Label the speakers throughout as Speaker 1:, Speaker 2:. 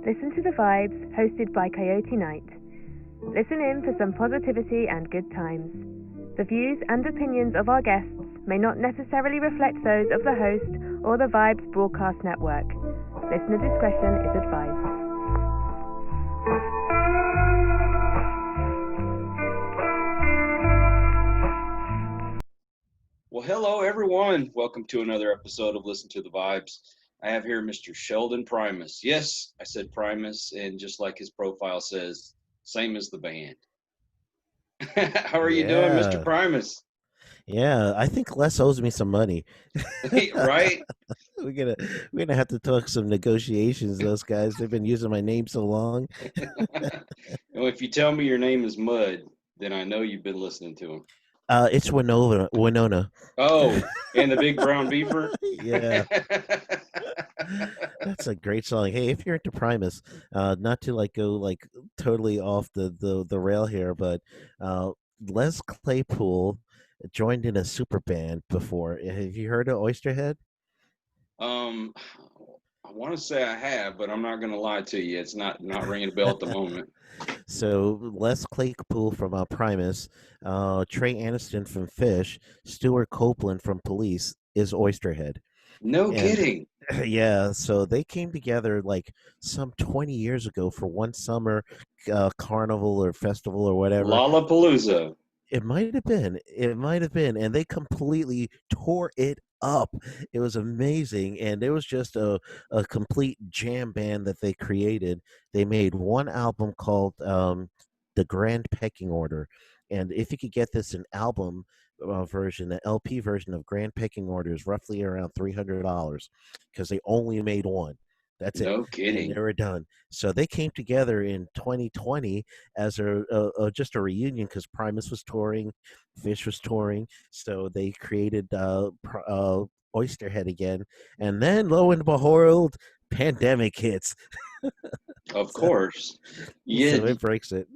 Speaker 1: Listen to the Vibes, hosted by Coyote Night. Listen in for some positivity and good times. The views and opinions of our guests may not necessarily reflect those of the host or the Vibes Broadcast Network. Listener discretion is advised.
Speaker 2: Well, hello, everyone. Welcome to another episode of Listen to the Vibes. I have here Mr. Sheldon Primus. Yes, I said Primus, and just like his profile says, same as the band. How are you doing, Mr. Primus?
Speaker 3: Yeah, I think Les owes me some money.
Speaker 2: Right?
Speaker 3: We're gonna have to talk some negotiations. Those guys, they've been using my name so long.
Speaker 2: Well, if you tell me your name is Mud, then I know you've been listening to him.
Speaker 3: It's Winona.
Speaker 2: Oh, and the Big Brown Beaver?
Speaker 3: Yeah. That's a great song. Hey, if you're into Primus, not to go totally off the rail here, but Les Claypool joined in a super band before. Have you heard of Oysterhead?
Speaker 2: I want to say I have, but I'm not going to lie to you. It's not ringing a bell at the moment.
Speaker 3: So Les Claypool from Primus, Trey Aniston from Fish, Stuart Copeland from Police is Oysterhead.
Speaker 2: No kidding.
Speaker 3: Yeah, so they came together like some 20 years ago for one summer carnival or festival or whatever.
Speaker 2: Lollapalooza.
Speaker 3: It might have been, and they completely tore it up. It was amazing, and it was just a complete jam band that they created. They made one album called The Grand Pecking Order, and if you could get this an album version, the LP version of Grand Pecking Order is roughly around $300 because they only made one. That's it.
Speaker 2: No kidding.
Speaker 3: And they were done. So they came together in 2020 as just a reunion because Primus was touring, Fish was touring. So they created Oysterhead again. And then, lo and behold, pandemic hits.
Speaker 2: Of course. Yeah.
Speaker 3: So it breaks it.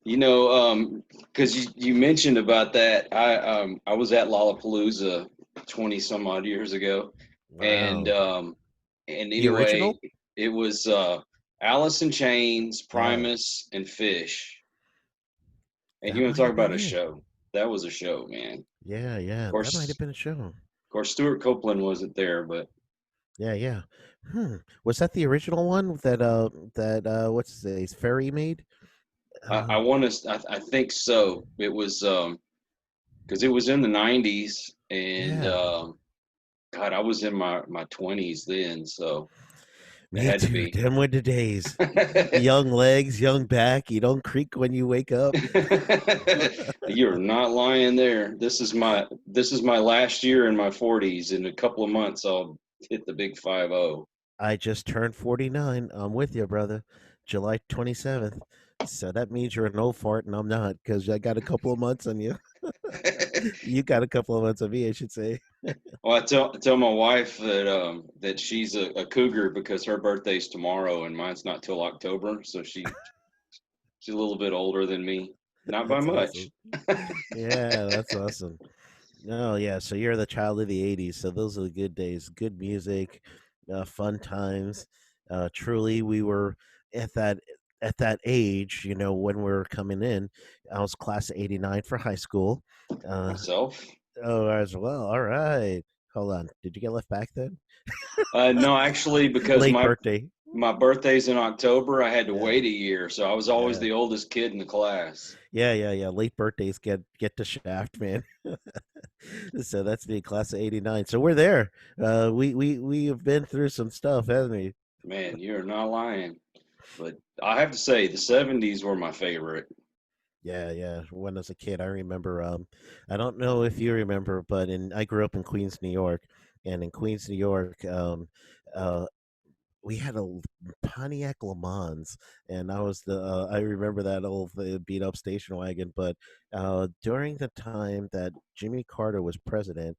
Speaker 2: You know, because you mentioned about that, I was at Lollapalooza 20 some odd years ago.
Speaker 3: Wow.
Speaker 2: And anyway, it was Alice in Chains, Primus, and Fish. And you want to talk about a show? That was a show, man.
Speaker 3: Yeah, that might have been a show.
Speaker 2: Of course, Stuart Copeland wasn't there, but
Speaker 3: yeah. Was that the original one that what's his name, Ferry made?
Speaker 2: I think so. It was because it was in the 90s, and God, I was in my 20s then, so
Speaker 3: it had to be. Them were the days. Young legs, young back. You don't creak when you wake up.
Speaker 2: You're not lying there. This is my last year in my 40s. In a couple of months, I'll hit the big 50.
Speaker 3: I just turned 49. I'm with you, brother. July 27th. So that means you're an old fart, and I'm not, because I got a couple of months on you. You got a couple of months on me, I should say.
Speaker 2: Well, I tell my wife that she's a cougar because her birthday's tomorrow and mine's not till October, so she's a little bit older than me, not by much.
Speaker 3: Awesome. Yeah, that's awesome. No, yeah. So you're the child of the '80s. So those are the good days, good music, fun times. Truly, we were at that age, when we were coming in. I was class of '89 for high school.
Speaker 2: Myself.
Speaker 3: Oh, as well. All right. Hold on. Did you get left back then?
Speaker 2: No, actually, because
Speaker 3: birthday.
Speaker 2: My birthday's in October. I had to wait a year, so I was always the oldest kid in the class.
Speaker 3: Yeah. Late birthdays get the shaft, man. So that's me, class of '89. So we're there. We have been through some stuff, haven't we?
Speaker 2: Man, you're not lying. But I have to say, the 70s were my favorite.
Speaker 3: Yeah. When I was a kid, I remember. I don't know if you remember, but I grew up in Queens, New York, and in Queens, New York, we had a Pontiac Le Mans, and I remember that old beat up station wagon. But during the time that Jimmy Carter was president,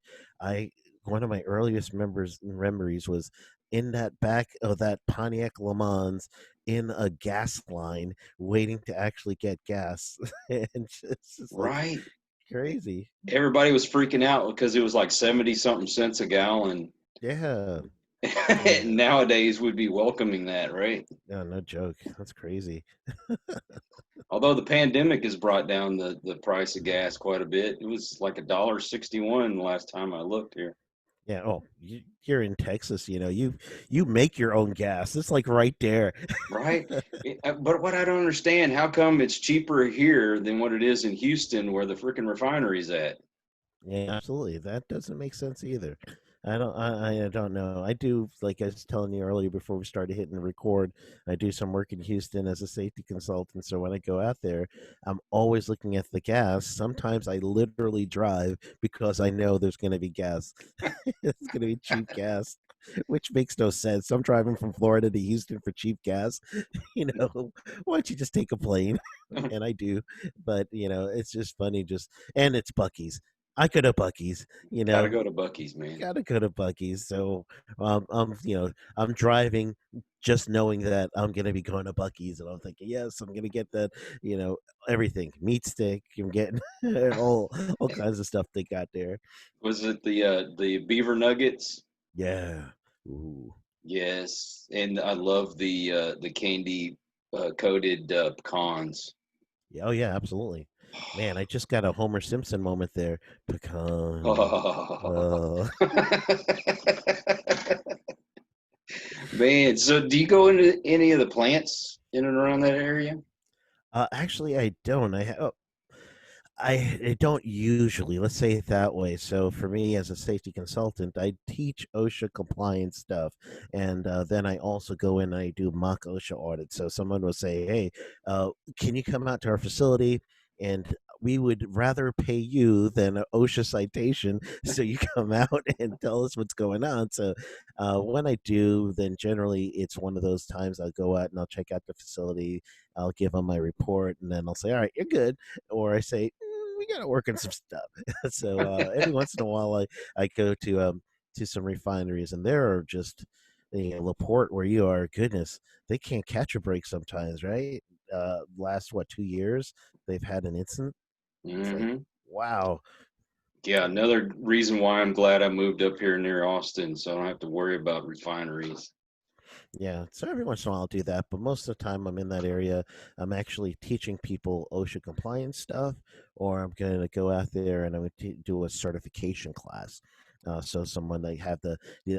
Speaker 3: one of my earliest memories was in that back of that Pontiac Le Mans in a gas line waiting to actually get gas. And just
Speaker 2: right.
Speaker 3: Crazy.
Speaker 2: Everybody was freaking out because it was like 70 something cents a gallon.
Speaker 3: Yeah. Yeah.
Speaker 2: Nowadays would be welcoming that, right?
Speaker 3: No, no joke. That's crazy.
Speaker 2: Although the pandemic has brought down the price of gas quite a bit. It was like $1.61 the last time I looked here.
Speaker 3: Yeah. Oh, you're in Texas. You make your own gas. It's like right there.
Speaker 2: Right. But what I don't understand, how come it's cheaper here than what it is in Houston where the freaking refinery's at?
Speaker 3: Yeah, absolutely. That doesn't make sense either. I don't know. I do, like I was telling you earlier before we started hitting record, I do some work in Houston as a safety consultant. So when I go out there, I'm always looking at the gas. Sometimes I literally drive because I know there's going to be gas. It's going to be cheap gas, which makes no sense. I'm driving from Florida to Houston for cheap gas. Why don't you just take a plane? And I do, but it's just funny. And it's Bucky's. I go to Bucky's,
Speaker 2: Gotta go to Bucky's, man.
Speaker 3: gotta go to Bucky's. So, I'm driving just knowing that I'm gonna be going to Bucky's, and I'm thinking, yes, I'm gonna get that, you know, everything, meat stick. I'm getting all kinds of stuff they got there.
Speaker 2: Was it the Beaver Nuggets?
Speaker 3: Yeah. Ooh.
Speaker 2: Yes, and I love the candy coated pecans.
Speaker 3: Yeah, oh yeah, absolutely. Man, I just got a Homer Simpson moment there. Pecan.
Speaker 2: Oh.
Speaker 3: Uh,
Speaker 2: Man, so do you go into any of the plants in and around that area?
Speaker 3: actually, I don't. I don't usually, let's say it that way. So for me as a safety consultant, I teach OSHA compliance stuff, and then I also go in and I do mock OSHA audits. So someone will say, "Hey, can you come out to our facility?" And we would rather pay you than an OSHA citation, so you come out and tell us what's going on. So when I do, then generally it's one of those times I'll go out and I'll check out the facility. I'll give them my report, and then I'll say, "All right, you're good," or I say, we got to work on some stuff. So every once in a while, I go to some refineries, and there are just Laporte where you are. Goodness, they can't catch a break sometimes, right? Last what 2 years they've had an incident. It's like
Speaker 2: Hmm.
Speaker 3: wow.
Speaker 2: Yeah, another reason why I'm glad I moved up here near Austin, so I don't have to worry about refineries.
Speaker 3: Yeah, so every once in a while I'll do that, but most of the time I'm in that area. I'm actually teaching people OSHA compliance stuff, or I'm going to go out there and I'm going to do a certification class. So someone they have the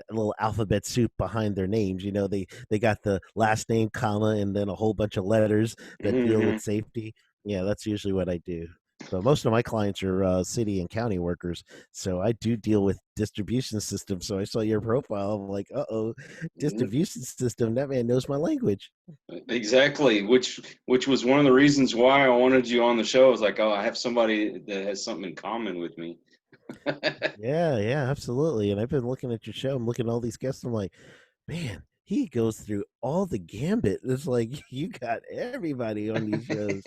Speaker 3: little alphabet soup behind their names. They got the last name, comma, and then a whole bunch of letters that deal
Speaker 2: Hmm.
Speaker 3: with safety. Yeah, that's usually what I do. But most of my clients are city and county workers, so I do deal with distribution systems. So I saw your profile. I'm like, uh-oh, distribution system. That man knows my language.
Speaker 2: Exactly, which was one of the reasons why I wanted you on the show. I was like, oh, I have somebody that has something in common with me.
Speaker 3: Yeah, yeah, absolutely. And I've been looking at your show. I'm looking at all these guests. I'm like, man, he goes through all the gambit. It's like you got everybody on these shows.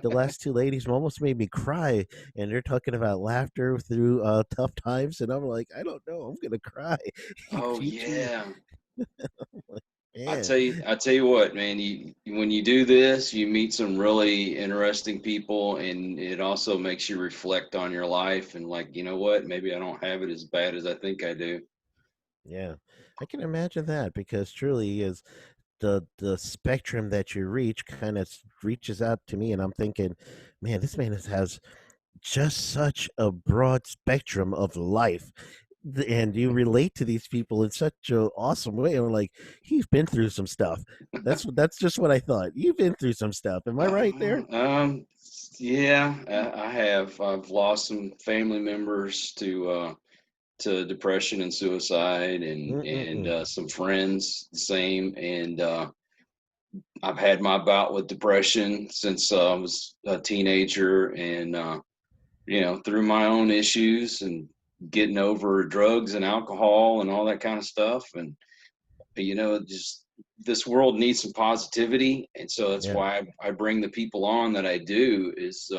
Speaker 3: The last two ladies almost made me cry, and they're talking about laughter through tough times, and I'm like, I don't know, I'm gonna cry.
Speaker 2: Oh
Speaker 3: You too,
Speaker 2: yeah.
Speaker 3: man.
Speaker 2: I tell you what, man, you when you do this, you meet some really interesting people and it also makes you reflect on your life and like, you know what, maybe I don't have it as bad as I think I do.
Speaker 3: Yeah, I can imagine that because truly is the spectrum that you reach kind of reaches out to me, and I'm thinking, man, this man has just such a broad spectrum of life. And you relate to these people in such an awesome way. I'm like, he's been through some stuff. That's just what I thought. You've been through some stuff. Am I right there?
Speaker 2: Yeah, I have. I've lost some family members to depression and suicide and
Speaker 3: Mm-mm-mm.
Speaker 2: some friends the same and I've had my bout with depression since I was a teenager and through my own issues and getting over drugs and alcohol and all that kind of stuff and just this world needs some positivity and so that's
Speaker 3: Yeah,
Speaker 2: why I bring the people on that I do is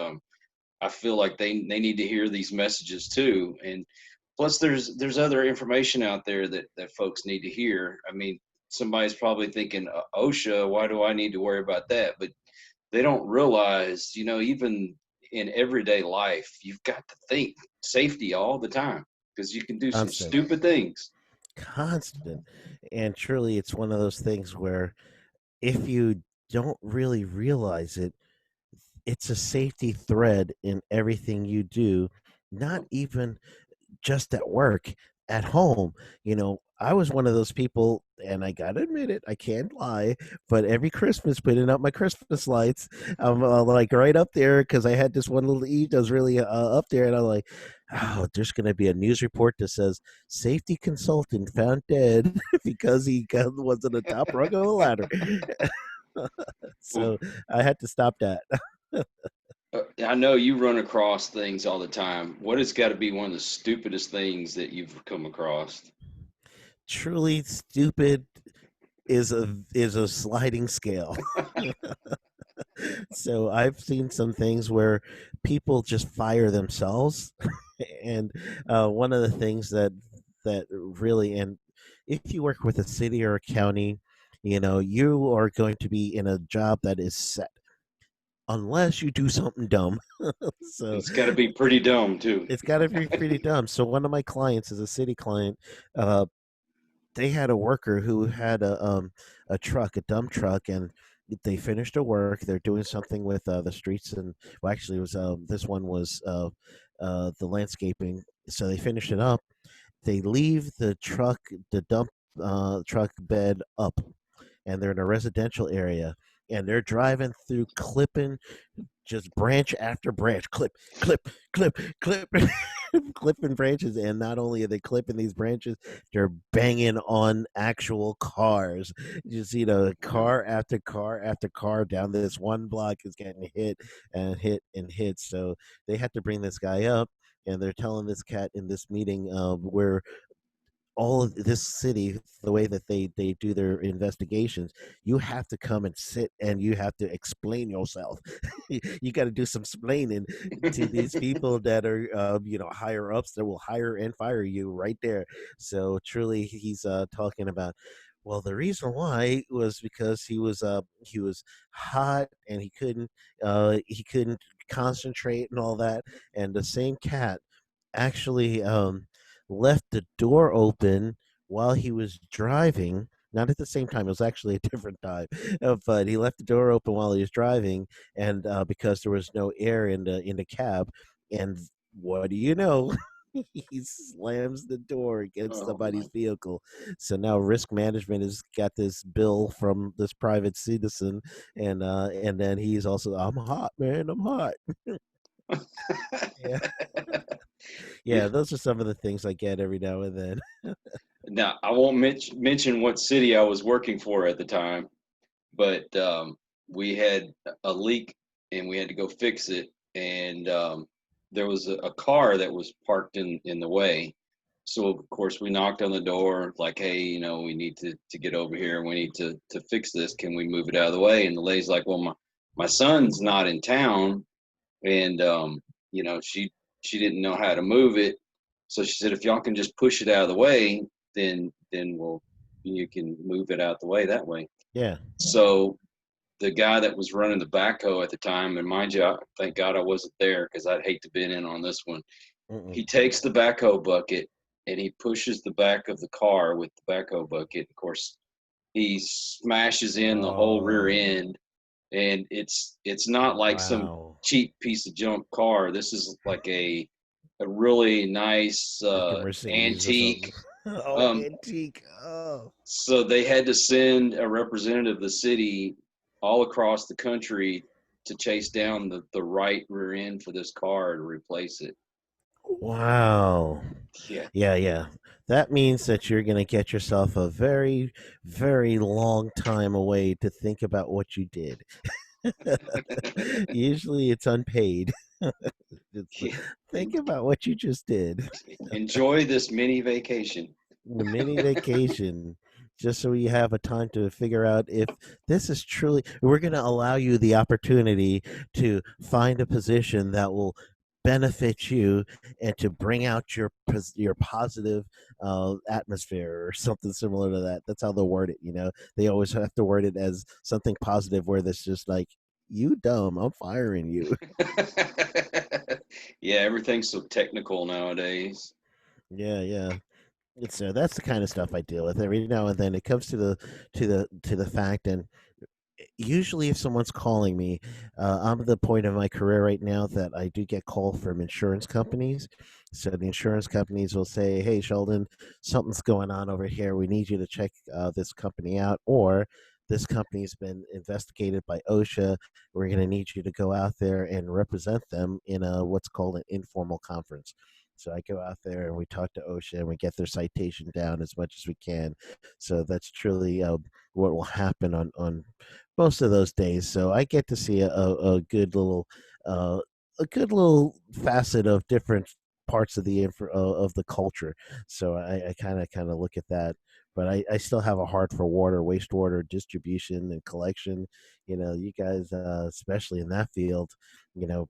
Speaker 2: I feel like they need to hear these messages too. And plus, there's other information out there that folks need to hear. I mean, somebody's probably thinking, OSHA, why do I need to worry about that? But they don't realize, even in everyday life, you've got to think safety all the time because you can do some
Speaker 3: constant.
Speaker 2: stupid things.
Speaker 3: constant. And truly, it's one of those things where if you don't really realize it, it's a safety thread in everything you do, not even just at work, at home. I was one of those people, and I gotta admit it, I can't lie, but every Christmas putting up my Christmas lights, I'm like right up there because I had this one little Eve that was really up there, and I'm like, oh, there's gonna be a news report that says safety consultant found dead because was on the top rung of a ladder.
Speaker 2: Well,
Speaker 3: So I had to stop that.
Speaker 2: I know you run across things all the time. What has got to be one of the stupidest things that you've come across?
Speaker 3: Truly stupid is a sliding scale. So I've seen some things where people just fire themselves, and one of the things that really, and if you work with a city or a county, you are going to be in a job that is set unless you do something dumb. So
Speaker 2: It's got to be pretty dumb too.
Speaker 3: it's got to be pretty dumb. So one of my clients is a city client. Uh, they had a worker who had a truck, a dump truck, and they finished their work. They're doing something with the streets, and well, actually, it was this one was the landscaping. So they finished it up. They leave the dump truck bed up, and they're in a residential area, and they're driving through clipping just branch after branch, clip, clip, clip, clip, clipping branches. And not only are they clipping these branches, they're banging on actual cars. You see, car after car after car down this one block is getting hit and hit and hit. So they had to bring this guy up. And they're telling this cat in this meeting where all of this city, the way that they do their investigations, you have to come and sit and you have to explain yourself. You got to do some explaining to these people that are higher ups that will hire and fire you right there. So truly, he's talking about, well, the reason why was because he was hot and he couldn't concentrate and all that. And the same cat actually left the door open while he was driving. Not at the same time; it was actually a different time. But he left the door open while he was driving, and because there was no air in the cab, and what do you know? He slams the door against
Speaker 2: Oh
Speaker 3: somebody's
Speaker 2: my!
Speaker 3: vehicle. So now risk management has got this bill from this private citizen, and then he's also, I'm hot, man, I'm hot. Yeah.
Speaker 2: Yeah.
Speaker 3: Yeah, those are some of the things I get every now and then.
Speaker 2: Now I won't mention what city I was working for at the time, but we had a leak and we had to go fix it. And there was a car that was parked in the way. So of course we knocked on the door like, hey, we need to get over here and we need to fix this. Can we move it out of the way? And the lady's like, well, my son's not in town, and she didn't know how to move it. So she said, if y'all can just push it out of the way, then you can move it out the way that way.
Speaker 3: Yeah.
Speaker 2: So the guy that was running the backhoe at the time, and mind you, thank God I wasn't there because I'd hate to been in on this one.
Speaker 3: Mm-mm.
Speaker 2: He takes the backhoe bucket and he pushes the back of the car with the backhoe bucket. Of course, he smashes in the whole rear
Speaker 3: Oh,
Speaker 2: end, and it's not like some
Speaker 3: wow.
Speaker 2: cheap piece of junk car. This is like a really nice
Speaker 3: Like a Mercedes or something.
Speaker 2: antique.
Speaker 3: Oh,
Speaker 2: Um,
Speaker 3: antique. Oh.
Speaker 2: so they had to send a representative of the city all across the country to chase down the right rear end for this car to replace it.
Speaker 3: Wow.
Speaker 2: Yeah.
Speaker 3: Yeah, yeah. That means that you're going to get yourself a very, very long time away to think about what you did. Usually it's unpaid. It's,
Speaker 2: Yeah.
Speaker 3: think about what you just did.
Speaker 2: Enjoy this mini vacation.
Speaker 3: The mini vacation, just so you have a time to figure out if this is truly, we're going to allow you the opportunity to find a position that will benefit you and to bring out your positive atmosphere or something similar to that. That's how they'll word it. They always have to word it as something positive, where that's just like, you dumb, I'm firing you.
Speaker 2: Yeah, everything's so technical nowadays.
Speaker 3: Yeah, yeah. So that's the kind of stuff I deal with every now and then. It comes to the fact, and usually if someone's calling me, I'm at the point of my career right now that I do get call from insurance companies. So the insurance companies will say, hey, Sheldon, something's going on over here, we need you to check this company out, or this company's been investigated by OSHA, we're going to need you to go out there and represent them in a what's called an informal conference. So I go out there and we talk to OSHA and we get their citation down as much as we can. So that's truly what will happen on most of those days. So I get to see a good little uh, a good little facet of different parts of of the culture. So I kind of look at that. But I still have a heart for water, wastewater distribution and collection. You guys, especially in that field, you know,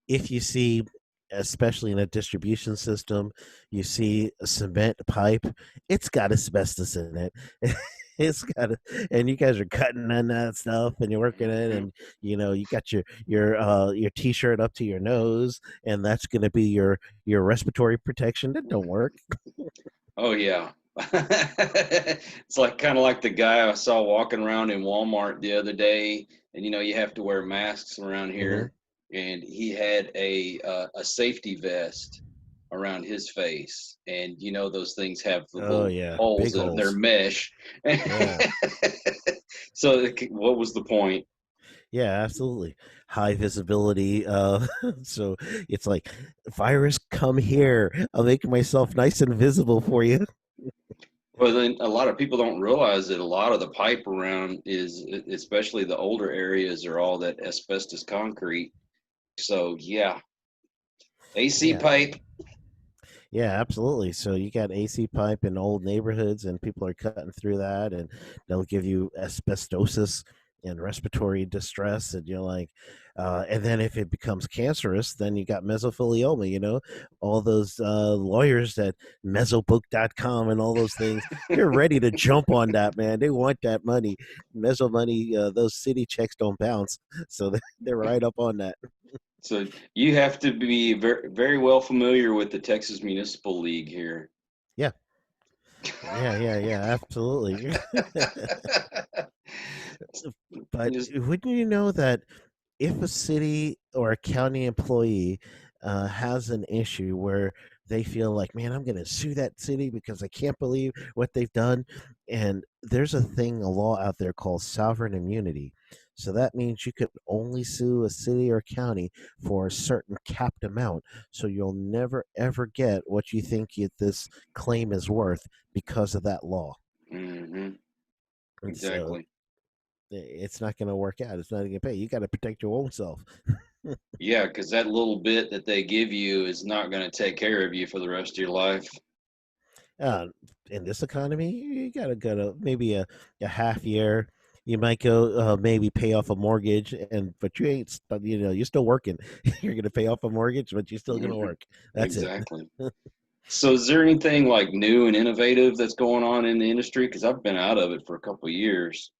Speaker 3: if you see, especially in a distribution system, you see a cement pipe, it's got asbestos in it. It's got, and you guys are cutting on that stuff, and you're working it,
Speaker 2: Mhm.
Speaker 3: and you got your t-shirt up to your nose, and that's going to be your respiratory protection. That don't work.
Speaker 2: Oh yeah. It's like kind of like the guy I saw walking around in Walmart the other day, and you have to wear masks around
Speaker 3: Hmm.
Speaker 2: here, and he had a safety vest around his face, and those things have the
Speaker 3: Oh
Speaker 2: little
Speaker 3: yeah,
Speaker 2: holes
Speaker 3: big
Speaker 2: in them. They're
Speaker 3: holes.
Speaker 2: mesh.
Speaker 3: Yeah.
Speaker 2: So what was the point?
Speaker 3: Yeah, absolutely. High visibility. So it's like, virus, come here. I'll make myself nice and visible for you.
Speaker 2: Well, then a lot of people don't realize that a lot of the pipe around is, especially the older areas, are all that asbestos concrete. So yeah, AC
Speaker 3: Yeah,
Speaker 2: pipe.
Speaker 3: yeah, absolutely. So you got AC pipe in old neighborhoods, and people are cutting through that, and they'll give you asbestosis and respiratory distress, and you're like, and then if it becomes cancerous, then you got mesothelioma. All those lawyers at mesobook.com and all those things, they're ready to jump on that, man. They want that money, meso money. Those city checks don't bounce, so they're right up on that.
Speaker 2: So you have to be very, very well familiar with the Texas Municipal League here.
Speaker 3: Yeah, yeah, absolutely. But
Speaker 2: Just
Speaker 3: wouldn't you know that if a city or a county employee has an issue where they feel like, man, I'm going to sue that city because I can't believe what they've done. And there's a law out there called sovereign immunity. So that means you could only sue a city or county for a certain capped amount. So you'll never, ever get what you think this claim is worth because of that law.
Speaker 2: hmm
Speaker 3: And so
Speaker 2: exactly.
Speaker 3: it's not going to work out. It's not going to pay. You got to protect your own self.
Speaker 2: Yeah, because that little bit that they give you is not going to take care of you for the rest of your life.
Speaker 3: uh, in this economy, you gotta go to maybe a half year. You might go maybe pay off a mortgage, but you ain't. But you're still working. You're gonna pay off a mortgage, but you're still gonna
Speaker 2: hmm
Speaker 3: work. That's it.
Speaker 2: Exactly. So is there anything like new and innovative that's going on in the industry? Because I've been out of it for a couple of years.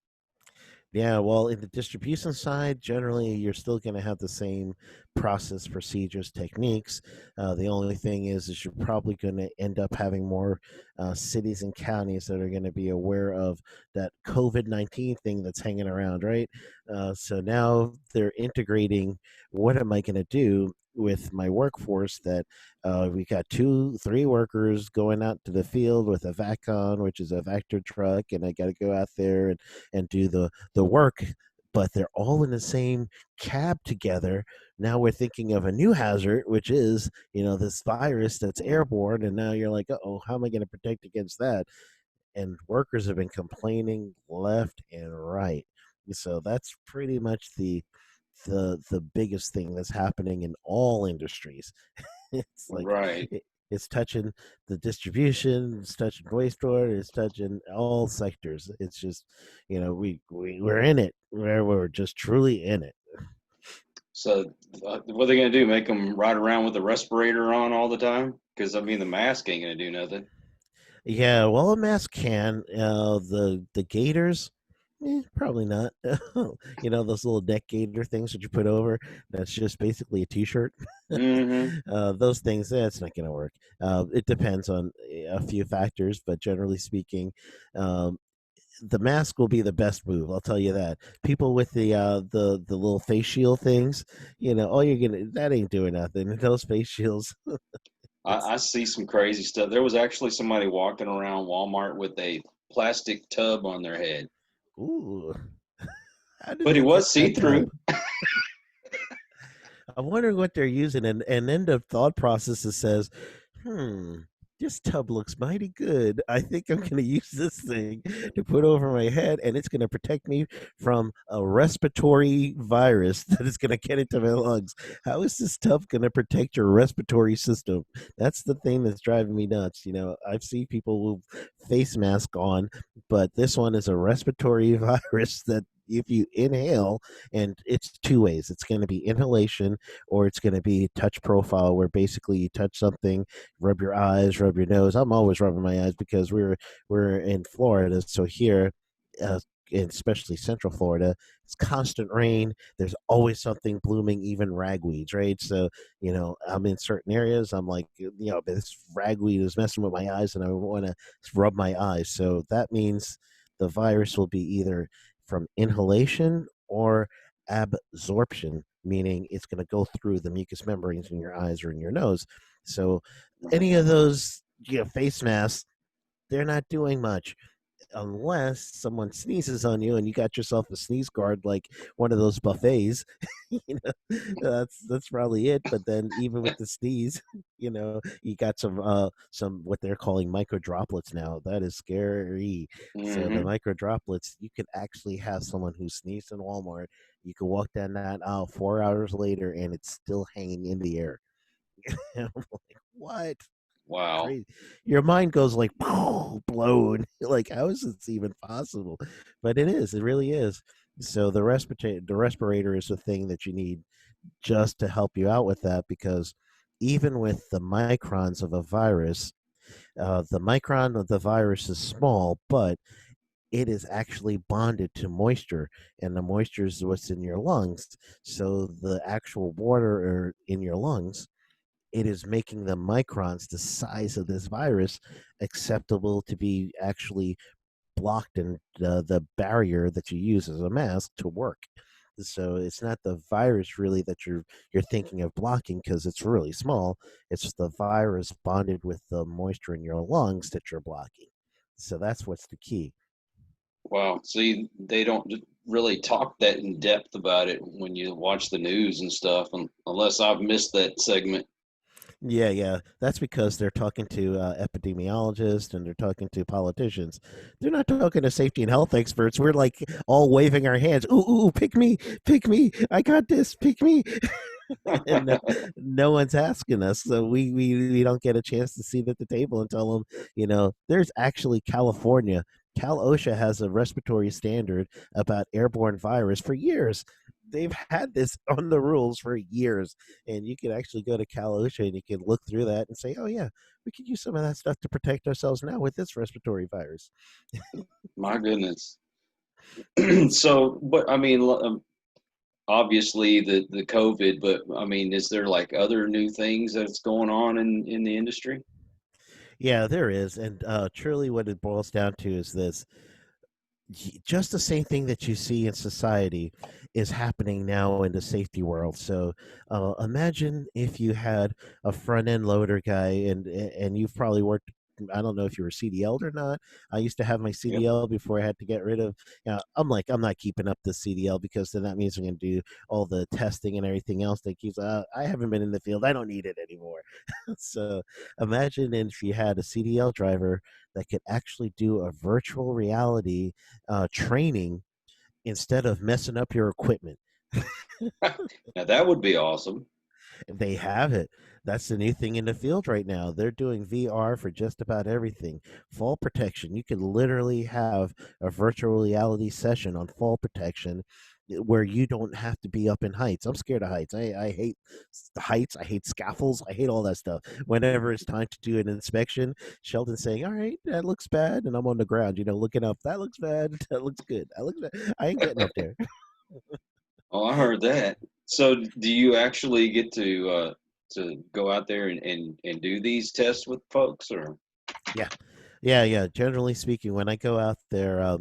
Speaker 3: Yeah, well, in the distribution side, generally you're still going to have the same process, procedures, techniques. The only thing is you're probably going to end up having more cities and counties that are going to be aware of that COVID-19 thing that's hanging around, right? So now they're integrating. What am I going to do with my workforce? That we got 2, 3 workers going out to the field with a VACON, which is a vector truck, and I got to go out there and do the work, but they're all in the same cab together. Now we're thinking of a new hazard, which is, this virus that's airborne. And now you're like, oh, how am I going to protect against that? And workers have been complaining left and right. So that's pretty much the biggest thing that's happening in all industries. It's like
Speaker 2: Right.
Speaker 3: it's touching the distribution, it's touching wastewater, it's touching all sectors. It's just, we're in it. We're just truly in it.
Speaker 2: So what are they going to do? Make them ride around with a respirator on all the time? Because I mean, the mask ain't going to do nothing.
Speaker 3: Yeah, well, a mask can. The gators. Probably not. Those little neck gaiter things that you put over, that's just basically a t-shirt.
Speaker 2: Mm-hmm.
Speaker 3: Those things, it's not going to work. It depends on a few factors, but generally speaking, um, the mask will be the best move. I'll tell you that. People with the little face shield things, all you're gonna that ain't doing nothing. Those face shields, it's
Speaker 2: I see some crazy stuff. There was actually somebody walking around Walmart with a plastic tub on their head,
Speaker 3: ooh, how did
Speaker 2: but it
Speaker 3: they get
Speaker 2: was
Speaker 3: that tub?
Speaker 2: see-through.
Speaker 3: I'm wondering what they're using, and then the thought process that says, "Hmm, this tub looks mighty good. I think I'm going to use this thing to put over my head, and it's going to protect me from a respiratory virus that is going to get into my lungs. How is this tub going to protect your respiratory system?" That's the thing that's driving me nuts. I've seen people with face mask on, but this one is a respiratory virus that if you inhale, and it's two ways, it's going to be inhalation or it's going to be touch profile, where basically you touch something, rub your eyes, rub your nose. I'm always rubbing my eyes because we're in Florida, so here, uh, especially Central Florida, it's constant rain. There's always something blooming, even ragweeds, right? So I'm in certain areas. I'm like, this ragweed is messing with my eyes, and I want to rub my eyes. So that means the virus will be either from inhalation or absorption, meaning it's going to go through the mucous membranes in your eyes or in your nose. So any of those face masks, they're not doing much unless someone sneezes on you and you got yourself a sneeze guard like one of those buffets. That's probably it. But then even with the sneeze, you got some what they're calling micro droplets now. That is scary. So the
Speaker 2: Mm-hmm.
Speaker 3: micro droplets, you could actually have someone who sneezed in Walmart. You could walk down that aisle 4 hours later and it's still hanging in the air. I'm like, what?
Speaker 2: Wow.
Speaker 3: Crazy. Your mind goes like blown. Like, how is this even possible? But it is. It really is. So the respirator is the thing that you need just to help you out with that, because even with the microns of a virus, the micron of the virus is small, but it is actually bonded to moisture, and the moisture is what's in your lungs. So the actual water in your lungs, it is making the microns, the size of this virus, acceptable to be actually blocked in the barrier that you use as a mask to work. So it's not the virus really that you're thinking of blocking, because it's really small. It's the virus bonded with the moisture in your lungs that you're blocking. So that's what's the key.
Speaker 2: Wow. See, they don't really talk that in depth about it when you watch the news and stuff, unless I've missed that segment.
Speaker 3: Yeah, yeah. That's because they're talking to epidemiologists and they're talking to politicians. They're not talking to safety and health experts. We're like all waving our hands. Ooh, ooh, pick me, pick me. I got this. Pick me. And no one's asking us, so we don't get a chance to sit at the table and tell them, there's actually California. Cal OSHA has a respiratory standard about airborne virus for years. They've had this on the rules for years, and you can actually go to Cal OSHA and you can look through that and say, oh yeah, we could use some of that stuff to protect ourselves now with this respiratory virus.
Speaker 2: My goodness.
Speaker 3: It's
Speaker 2: So, but I mean, obviously the COVID, but I mean, is there like other new things that's going on in the industry?
Speaker 3: Yeah, there is, and truly, what it boils down to is this: just the same thing that you see in society is happening now in the safety world. So imagine if you had a front end loader guy, and you've probably worked. I don't know if you were CDL'd or not. I used to have my
Speaker 2: Yep.
Speaker 3: CDL before I had to get rid of. I'm like, I'm not keeping up the CDL, because then that means I'm going to do all the testing and everything else that keeps. I haven't been in the field. I don't need it anymore. So imagine if you had a CDL driver that could actually do a virtual reality training instead of messing up your equipment.
Speaker 2: Now that would be awesome.
Speaker 3: They have it. That's the new thing in the field right now. They're doing VR for just about everything. Fall protection. You can literally have a virtual reality session on fall protection where you don't have to be up in heights. I'm scared of heights. I hate the heights. I hate scaffolds. I hate all that stuff. Whenever it's time to do an inspection, Sheldon's saying, "All right, that looks bad," and I'm on the ground, looking up. That looks bad. That looks good. That looks bad. I ain't getting up there.
Speaker 2: Oh, I heard that. So, do you actually get to go out there and do these tests with folks, or?
Speaker 3: Yeah. Yeah. Generally speaking, when I go out there,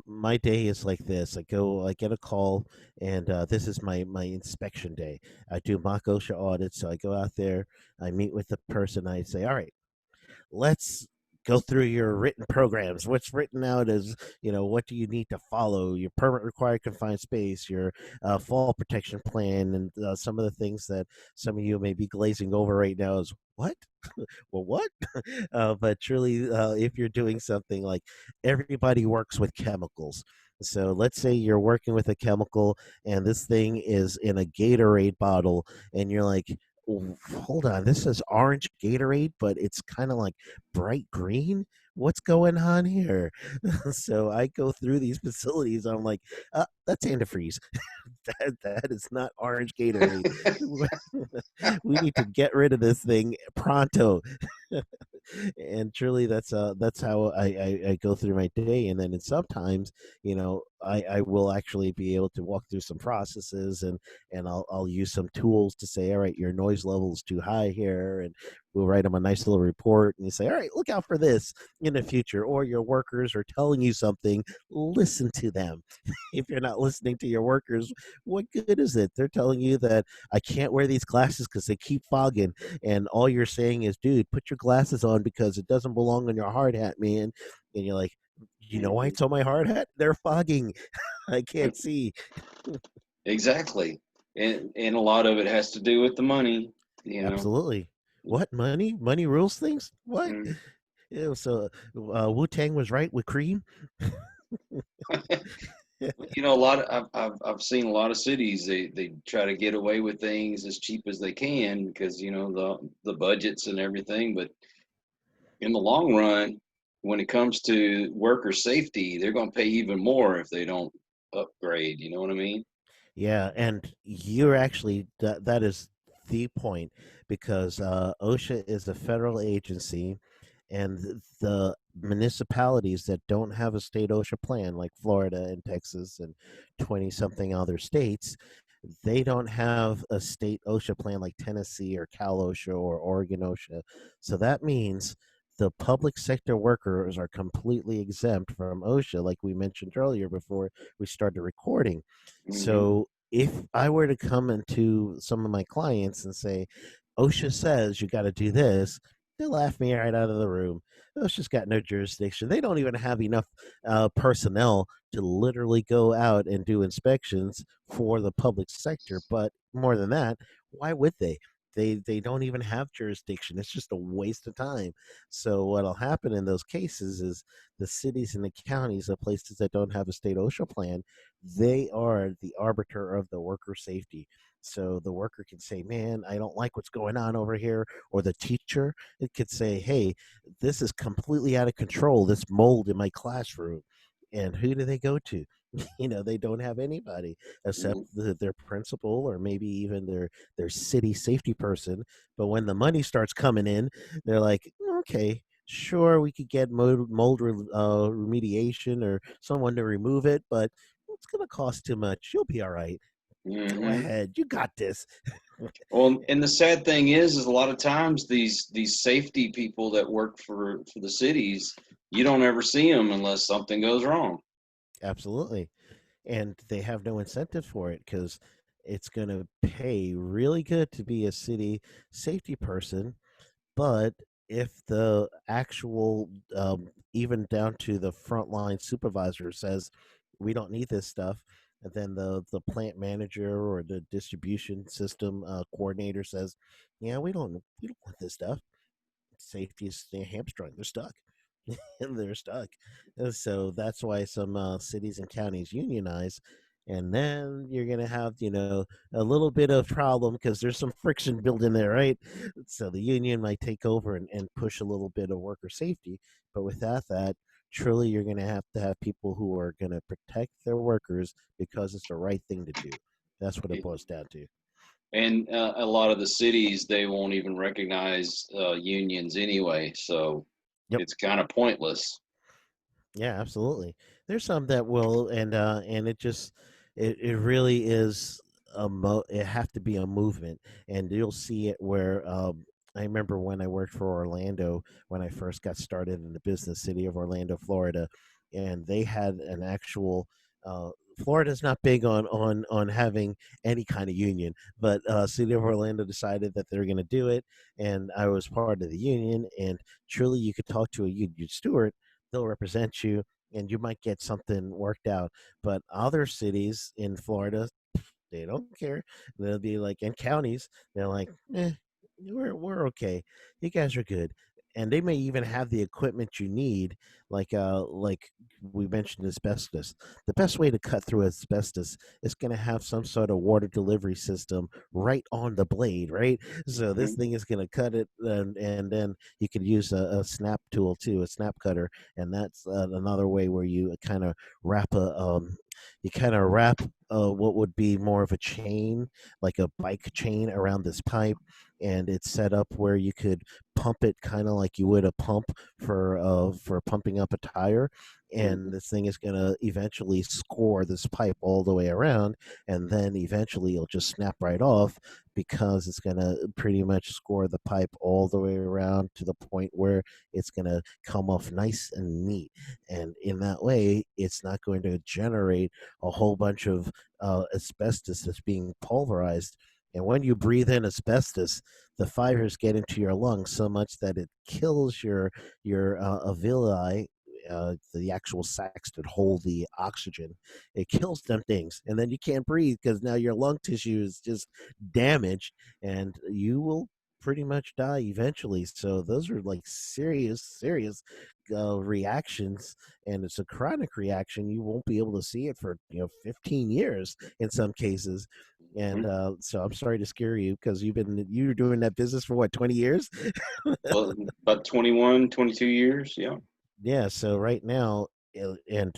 Speaker 3: my day is like this. I get a call, and this is my inspection day. I do mock OSHA audits, so I go out there, I meet with the person, I say, all right, let's go through your written programs. What's written out is, what do you need to follow? Your permit required confined space, your fall protection plan, and some of the things that some of you may be glazing over right now is what? Well, what? But truly, if you're doing something like everybody works with chemicals. So let's say you're working with a chemical and this thing is in a Gatorade bottle, and you're like, hold on, this is orange Gatorade, but it's kind of like bright green. What's going on here? So I go through these facilities. I'm like, that's antifreeze. That is not orange Gatorade. We need to get rid of this thing pronto. And truly, that's how I go through my day. And then sometimes, I will actually be able to walk through some processes, and I'll use some tools to say, all right, your noise level is too high here, and we'll write them a nice little report, and you say, all right, look out for this in the future. Or your workers are telling you something, listen to them. If you're not listening to your workers, what good is it? They're telling you that I can't wear these glasses because they keep fogging, and all you're saying is, dude, put your glasses on because it doesn't belong on your hard hat, man. And you're like, why
Speaker 2: Mhm.
Speaker 3: it's on my hard hat? They're fogging. I can't see.
Speaker 2: Exactly, and a lot of it has to do with the money, you know.
Speaker 3: Absolutely. What, money? Money rules things? What?
Speaker 2: Mm.
Speaker 3: Yeah, so Wu Tang was right with cream.
Speaker 2: A lot of I've seen a lot of cities, they try to get away with things as cheap as they can because the budgets and everything, but in the long run, when it comes to worker safety, they're going to pay even more if they don't upgrade. You know what I mean?
Speaker 3: Yeah, and you're actually that is the point, because OSHA is a federal agency, and the municipalities that don't have a state OSHA plan, like Florida and Texas and 20 something other states, they don't have a state OSHA plan like Tennessee or Cal OSHA or Oregon OSHA. So that means the public sector workers are completely exempt from OSHA, like we mentioned earlier before we started recording.
Speaker 2: Hmm.
Speaker 3: So if I were to come into some of my clients and say, OSHA says you got to do this, they'll laugh me right out of the room. OSHA's got no jurisdiction. They don't even have enough personnel to literally go out and do inspections for the public sector. But more than that, why would they? They don't even have jurisdiction. It's just a waste of time. So what'll happen in those cases is the cities and the counties, the places that don't have a state OSHA plan, they are the arbiter of the worker safety. So the worker can say, man, I don't like what's going on over here. Or the teacher, it could say, hey, this is completely out of control, this mold in my classroom. And who do they go to? They don't have anybody except
Speaker 2: Hmm.
Speaker 3: their principal, or maybe even their city safety person. But when the money starts coming in, they're like, okay, sure, we could get mold remediation or someone to remove it, but it's going to cost too much. You'll be all right. Go
Speaker 2: Hmm.
Speaker 3: ahead. You got this.
Speaker 2: Well, and the sad thing is a lot of times these safety people that work for the cities, you don't ever see them unless something goes wrong.
Speaker 3: Absolutely. And they have no incentive for it, because it's going to pay really good to be a city safety person. But if the actual, even down to the frontline supervisor says, we don't need this stuff, and then the plant manager or the distribution system coordinator says, yeah, we don't want this stuff. Safety is hamstrung. They're stuck. And they're stuck. And so that's why some cities and counties unionize. And then you're going to have, a little bit of problem because there's some friction built in there, right? So the union might take over and push a little bit of worker safety. But without that, truly you're going to have people who are going to protect their workers because it's the right thing to do. That's what it boils down to.
Speaker 2: And a lot of the cities, they won't even recognize unions anyway, so
Speaker 3: Yep.
Speaker 2: it's kind of pointless.
Speaker 3: Yeah, absolutely. There's some that will, and it just it really is it have to be a movement, and you'll see it where I remember when I worked for Orlando when I first got started in the business city of Orlando, Florida, and they had an actual. Florida's not big on having any kind of union, but City of Orlando decided that they're going to do it, and I was part of the union. And truly, you could talk to a union steward, they'll represent you and you might get something worked out. But other cities in Florida, they don't care. They'll be like, in counties, they're like, we're okay. You guys are good. And they may even have the equipment you need, like we mentioned asbestos. The best way to cut through asbestos is going to have some sort of water delivery system right on the blade, right? So this
Speaker 2: Mhm.
Speaker 3: thing is going to cut it, and then you could use a snap tool too, a snap cutter, and that's another way where you kind of wrap what would be more of a chain, like a bike chain around this pipe, and it's set up where you could pump it kind of like you would a pump for pumping up a tire. And
Speaker 2: Mhm.
Speaker 3: this thing is going to eventually score this pipe all the way around, and then eventually it'll just snap right off because it's going to pretty much score the pipe all the way around to the point where it's going to come off nice and neat. And in that way, it's not going to generate a whole bunch of asbestos that's being pulverized. And when you breathe in asbestos, the fibers get into your lungs so much that it kills your alveoli, the actual sacs that hold the oxygen. It kills them things, and then you can't breathe because now your lung tissue is just damaged, and you will pretty much die eventually. So those are like serious reactions, and it's a chronic reaction. You won't be able to see it for 15 years in some cases. And
Speaker 2: Mhm.
Speaker 3: so I'm sorry to scare you because you're doing that business for what, 20 years?
Speaker 2: Well, about 21, 22 years. Yeah.
Speaker 3: Yeah, so right now, and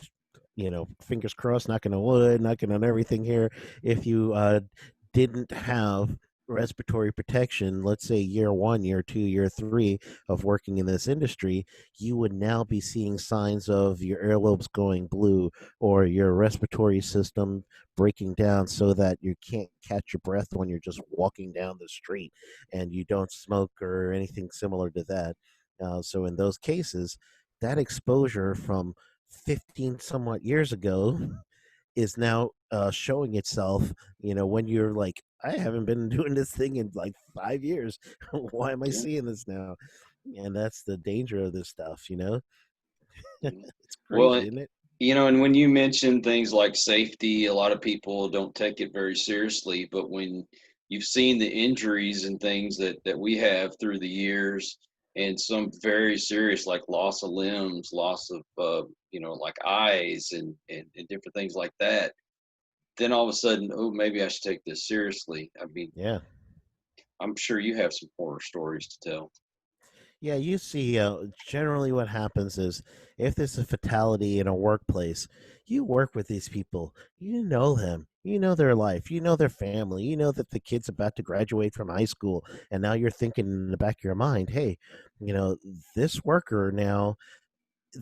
Speaker 3: fingers crossed, knocking on wood, knocking on everything here. If you didn't have respiratory protection, let's say year one, year two, year three of working in this industry, you would now be seeing signs of your earlobes going blue or your respiratory system breaking down so that you can't catch your breath when you're just walking down the street and you don't smoke or anything similar to that. So in those cases, that exposure from 15 somewhat years ago is now showing itself, when you're like, I haven't been doing this thing in like 5 years. Why am I
Speaker 2: Yeah.
Speaker 3: seeing this now? And that's the danger of this stuff.
Speaker 2: Yeah.
Speaker 3: It's
Speaker 2: Well,
Speaker 3: crazy, isn't it?
Speaker 2: and when you mention things like safety, a lot of people don't take it very seriously. But when you've seen the injuries and things that we have through the years, and some very serious, like loss of limbs, loss of like eyes and different things like that, then all of a sudden, oh, maybe I should take this seriously. I mean,
Speaker 3: Yeah.
Speaker 2: I'm sure you have some horror stories to tell.
Speaker 3: Yeah, you see, generally what happens is if there's a fatality in a workplace, you work with these people. You know them. You know their life. You know their family. You know that the kid's about to graduate from high school. And now you're thinking in the back of your mind, hey, you know, this worker now,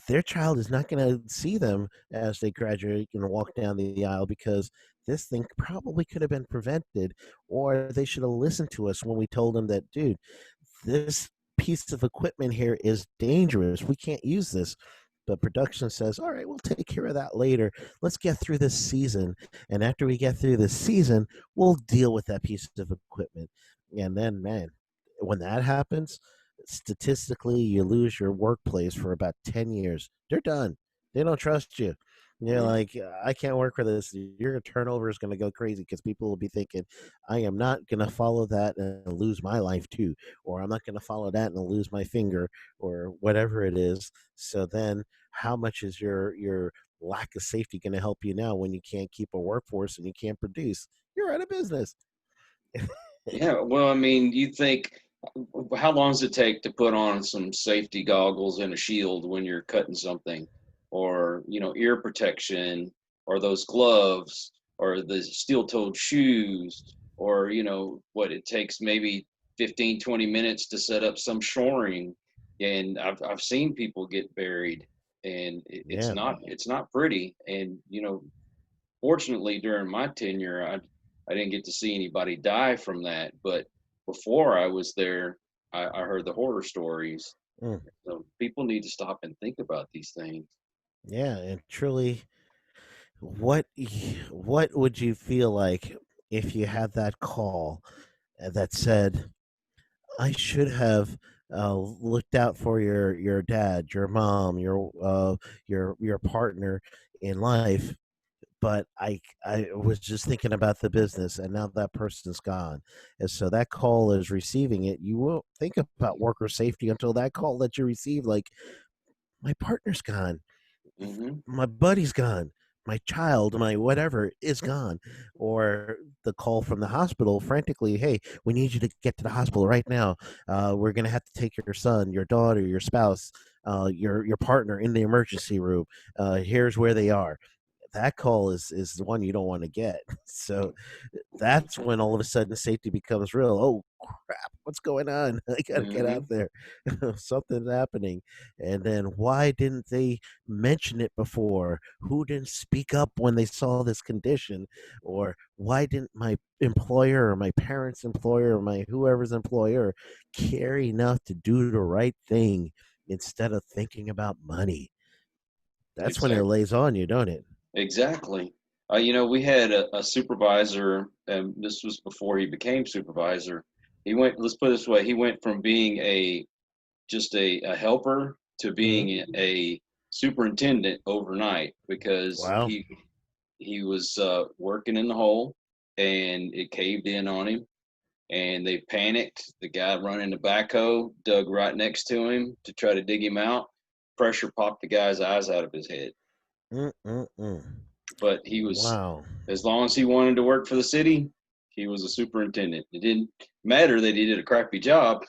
Speaker 3: their child is not going to see them as they graduate and walk down the aisle because this thing probably could have been prevented, or they should have listened to us when we told them that, dude, this piece of equipment here is dangerous. We can't use this. But production says, all right, we'll take care of that later. Let's get through this season. And after we get through this season, we'll deal with that piece of equipment. And then, man, when that happens, statistically, you lose your workplace for about 10 years. They're done. They don't trust you. You're
Speaker 2: Yeah.
Speaker 3: like, I can't work for this. Your turnover is going to go crazy because people will be thinking, I am not going to follow that and lose my life too, or I'm not going to follow that and lose my finger, or whatever it is. So then, how much is your lack of safety going to help you now when you can't keep a workforce and you can't produce? You're out of business.
Speaker 2: Yeah, well, I mean, you think how long does it take to put on some safety goggles and a shield when you're cutting something, or ear protection, or those gloves, or the steel-toed shoes, or what it takes maybe 15, 20 minutes to set up some shoring. And I've seen people get buried, and it's
Speaker 3: Yeah.
Speaker 2: not pretty. And fortunately, during my tenure, I didn't get to see anybody die from that. But before I was there, I heard the horror stories.
Speaker 3: Mm.
Speaker 2: So people need to stop and think about these things.
Speaker 3: Yeah, and truly, what would you feel like if you had that call that said, "I should have looked out for your dad, your mom, your partner in life, but I was just thinking about the business, and now that person's gone." And so that call is receiving it. You won't think about worker safety until that call that you receive, like, my partner's gone,
Speaker 2: Hmm.
Speaker 3: my buddy's gone, my child, my whatever is gone, or the call from the hospital frantically, "Hey, we need you to get to the hospital right now. We're gonna have to take your son, your daughter, your spouse, your partner in the emergency room. Here's where they are." That call is the one you don't want to get. So that's when all of a sudden safety becomes real. Oh crap, what's going on? I gotta get out
Speaker 2: Hmm.
Speaker 3: there. Something's happening. And then why didn't they mention it before? Who didn't speak up when they saw this condition? Or why didn't my employer or my parents' employer or my whoever's employer care enough to do the right thing instead of thinking about money? That's when it
Speaker 2: Exactly.
Speaker 3: lays on you, don't it?
Speaker 2: Exactly. We had a supervisor, and this was before he became supervisor. He went, let's put it this way, he went from being just a helper to
Speaker 3: Hmm.
Speaker 2: being a superintendent overnight, because
Speaker 3: Wow.
Speaker 2: he was working in the hole, and it caved in on him, and they panicked. The guy running the backhoe dug right next to him to try to dig him out. Pressure popped the guy's eyes out of his head.
Speaker 3: Mm-mm-mm.
Speaker 2: But he was,
Speaker 3: Wow.
Speaker 2: as long as he wanted to work for the city, he was a superintendent. It didn't matter that he did a crappy job.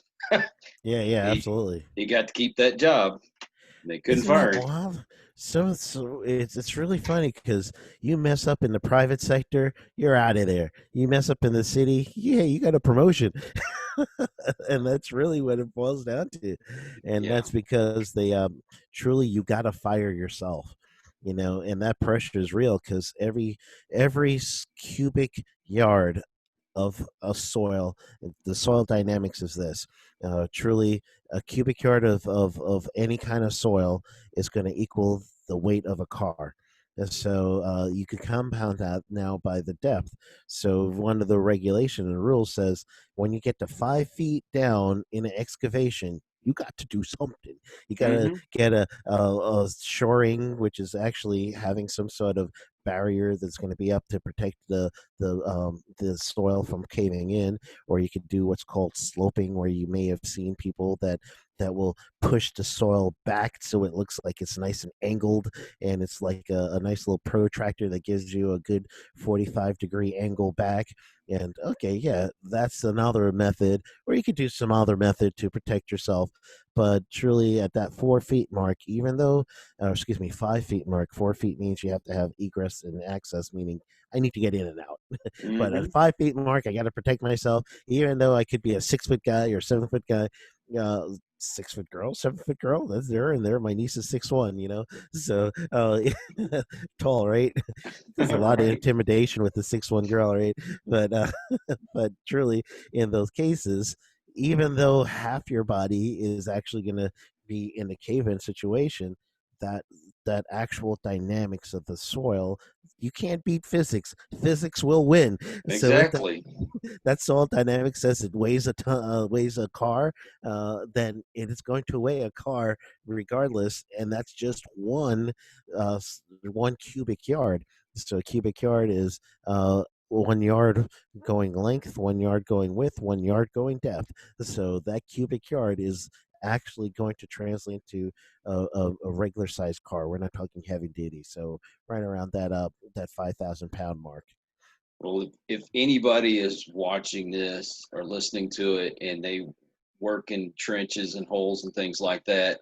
Speaker 3: Yeah, yeah,
Speaker 2: he
Speaker 3: absolutely.
Speaker 2: he got to keep that job. They couldn't
Speaker 3: Isn't that
Speaker 2: fire him.
Speaker 3: wild? So it's really funny because you mess up in the private sector, you're out of there. You mess up in the city, yeah, you got a promotion. And that's really what it boils down to. And
Speaker 2: Yeah,
Speaker 3: that's because they truly you got to fire yourself. And that pressure is real because every cubic yard of soil. The soil dynamics is this: truly, a cubic yard of any kind of soil is going to equal the weight of a car. And so you can compound that now by the depth. So one of the regulation and rules says when you get to 5 feet down in an excavation, you got to do something. You got to
Speaker 2: hmm,
Speaker 3: get a shoring, which is actually having some sort of barrier that's going to be up to protect the soil from caving in, or you could do what's called sloping, where you may have seen people that will push the soil back so it looks like it's nice and angled, and it's like a nice little protractor that gives you a good 45-degree angle back. And okay, yeah, that's another method, or you could do some other method to protect yourself. But truly, at that 4 feet mark, even though, excuse me, 5 feet mark, 4 feet means you have to have egress and access, meaning I need to get in and out. But at
Speaker 2: hmm.
Speaker 3: 5 feet mark, I got to protect myself, even though I could be a 6 foot guy or 7 foot guy. 6 foot girl, 7 foot girl. That's there and there. My niece is 6'1", so tall, right? There's a lot of
Speaker 2: Right.
Speaker 3: intimidation with the 6'1" girl, right? But but truly, in those cases, even though half your body is actually going to be in a cave-in situation, that that actual dynamics of the soil, you can't beat physics. Physics will win. So if
Speaker 2: Exactly.
Speaker 3: that soil dynamic says it weighs a ton, weighs a car, then it is going to weigh a car regardless, and that's just one cubic yard. So a cubic yard is 1 yard going length, 1 yard going width, 1 yard going depth. So that cubic yard is actually going to translate to a regular sized car. We're not talking heavy duty. So right around that 5,000 pound mark.
Speaker 2: Well, if anybody is watching this or listening to it, and they work in trenches and holes and things like that,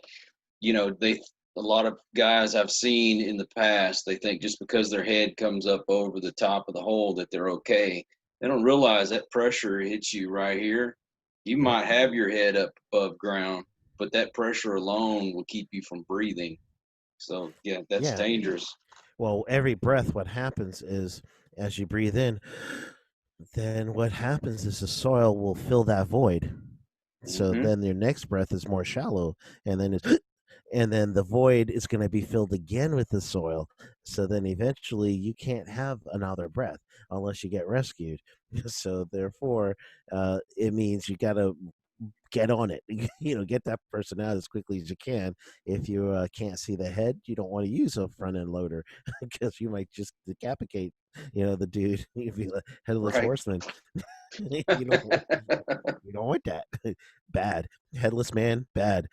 Speaker 2: you know, a lot of guys I've seen in the past, they think just because their head comes up over the top of the hole that they're okay. They don't realize that pressure hits you right here. You
Speaker 3: Yep.
Speaker 2: might have your head up above ground, but that pressure alone will keep you from breathing. So yeah, that's
Speaker 3: Yeah.
Speaker 2: dangerous.
Speaker 3: Well, every breath, what happens is as you breathe in, then what happens is the soil will fill that void. So
Speaker 2: Hmm.
Speaker 3: then your next breath is more shallow, and then it's and then the void is going to be filled again with the soil. So then eventually you can't have another breath unless you get rescued. So therefore, it means you got to get on it. Get that person out as quickly as you can. If you can't see the head, you don't want to use a front end loader because you might just decapitate, the dude. If you headless
Speaker 2: Right.
Speaker 3: horseman, you don't you don't want that. Bad headless man, bad.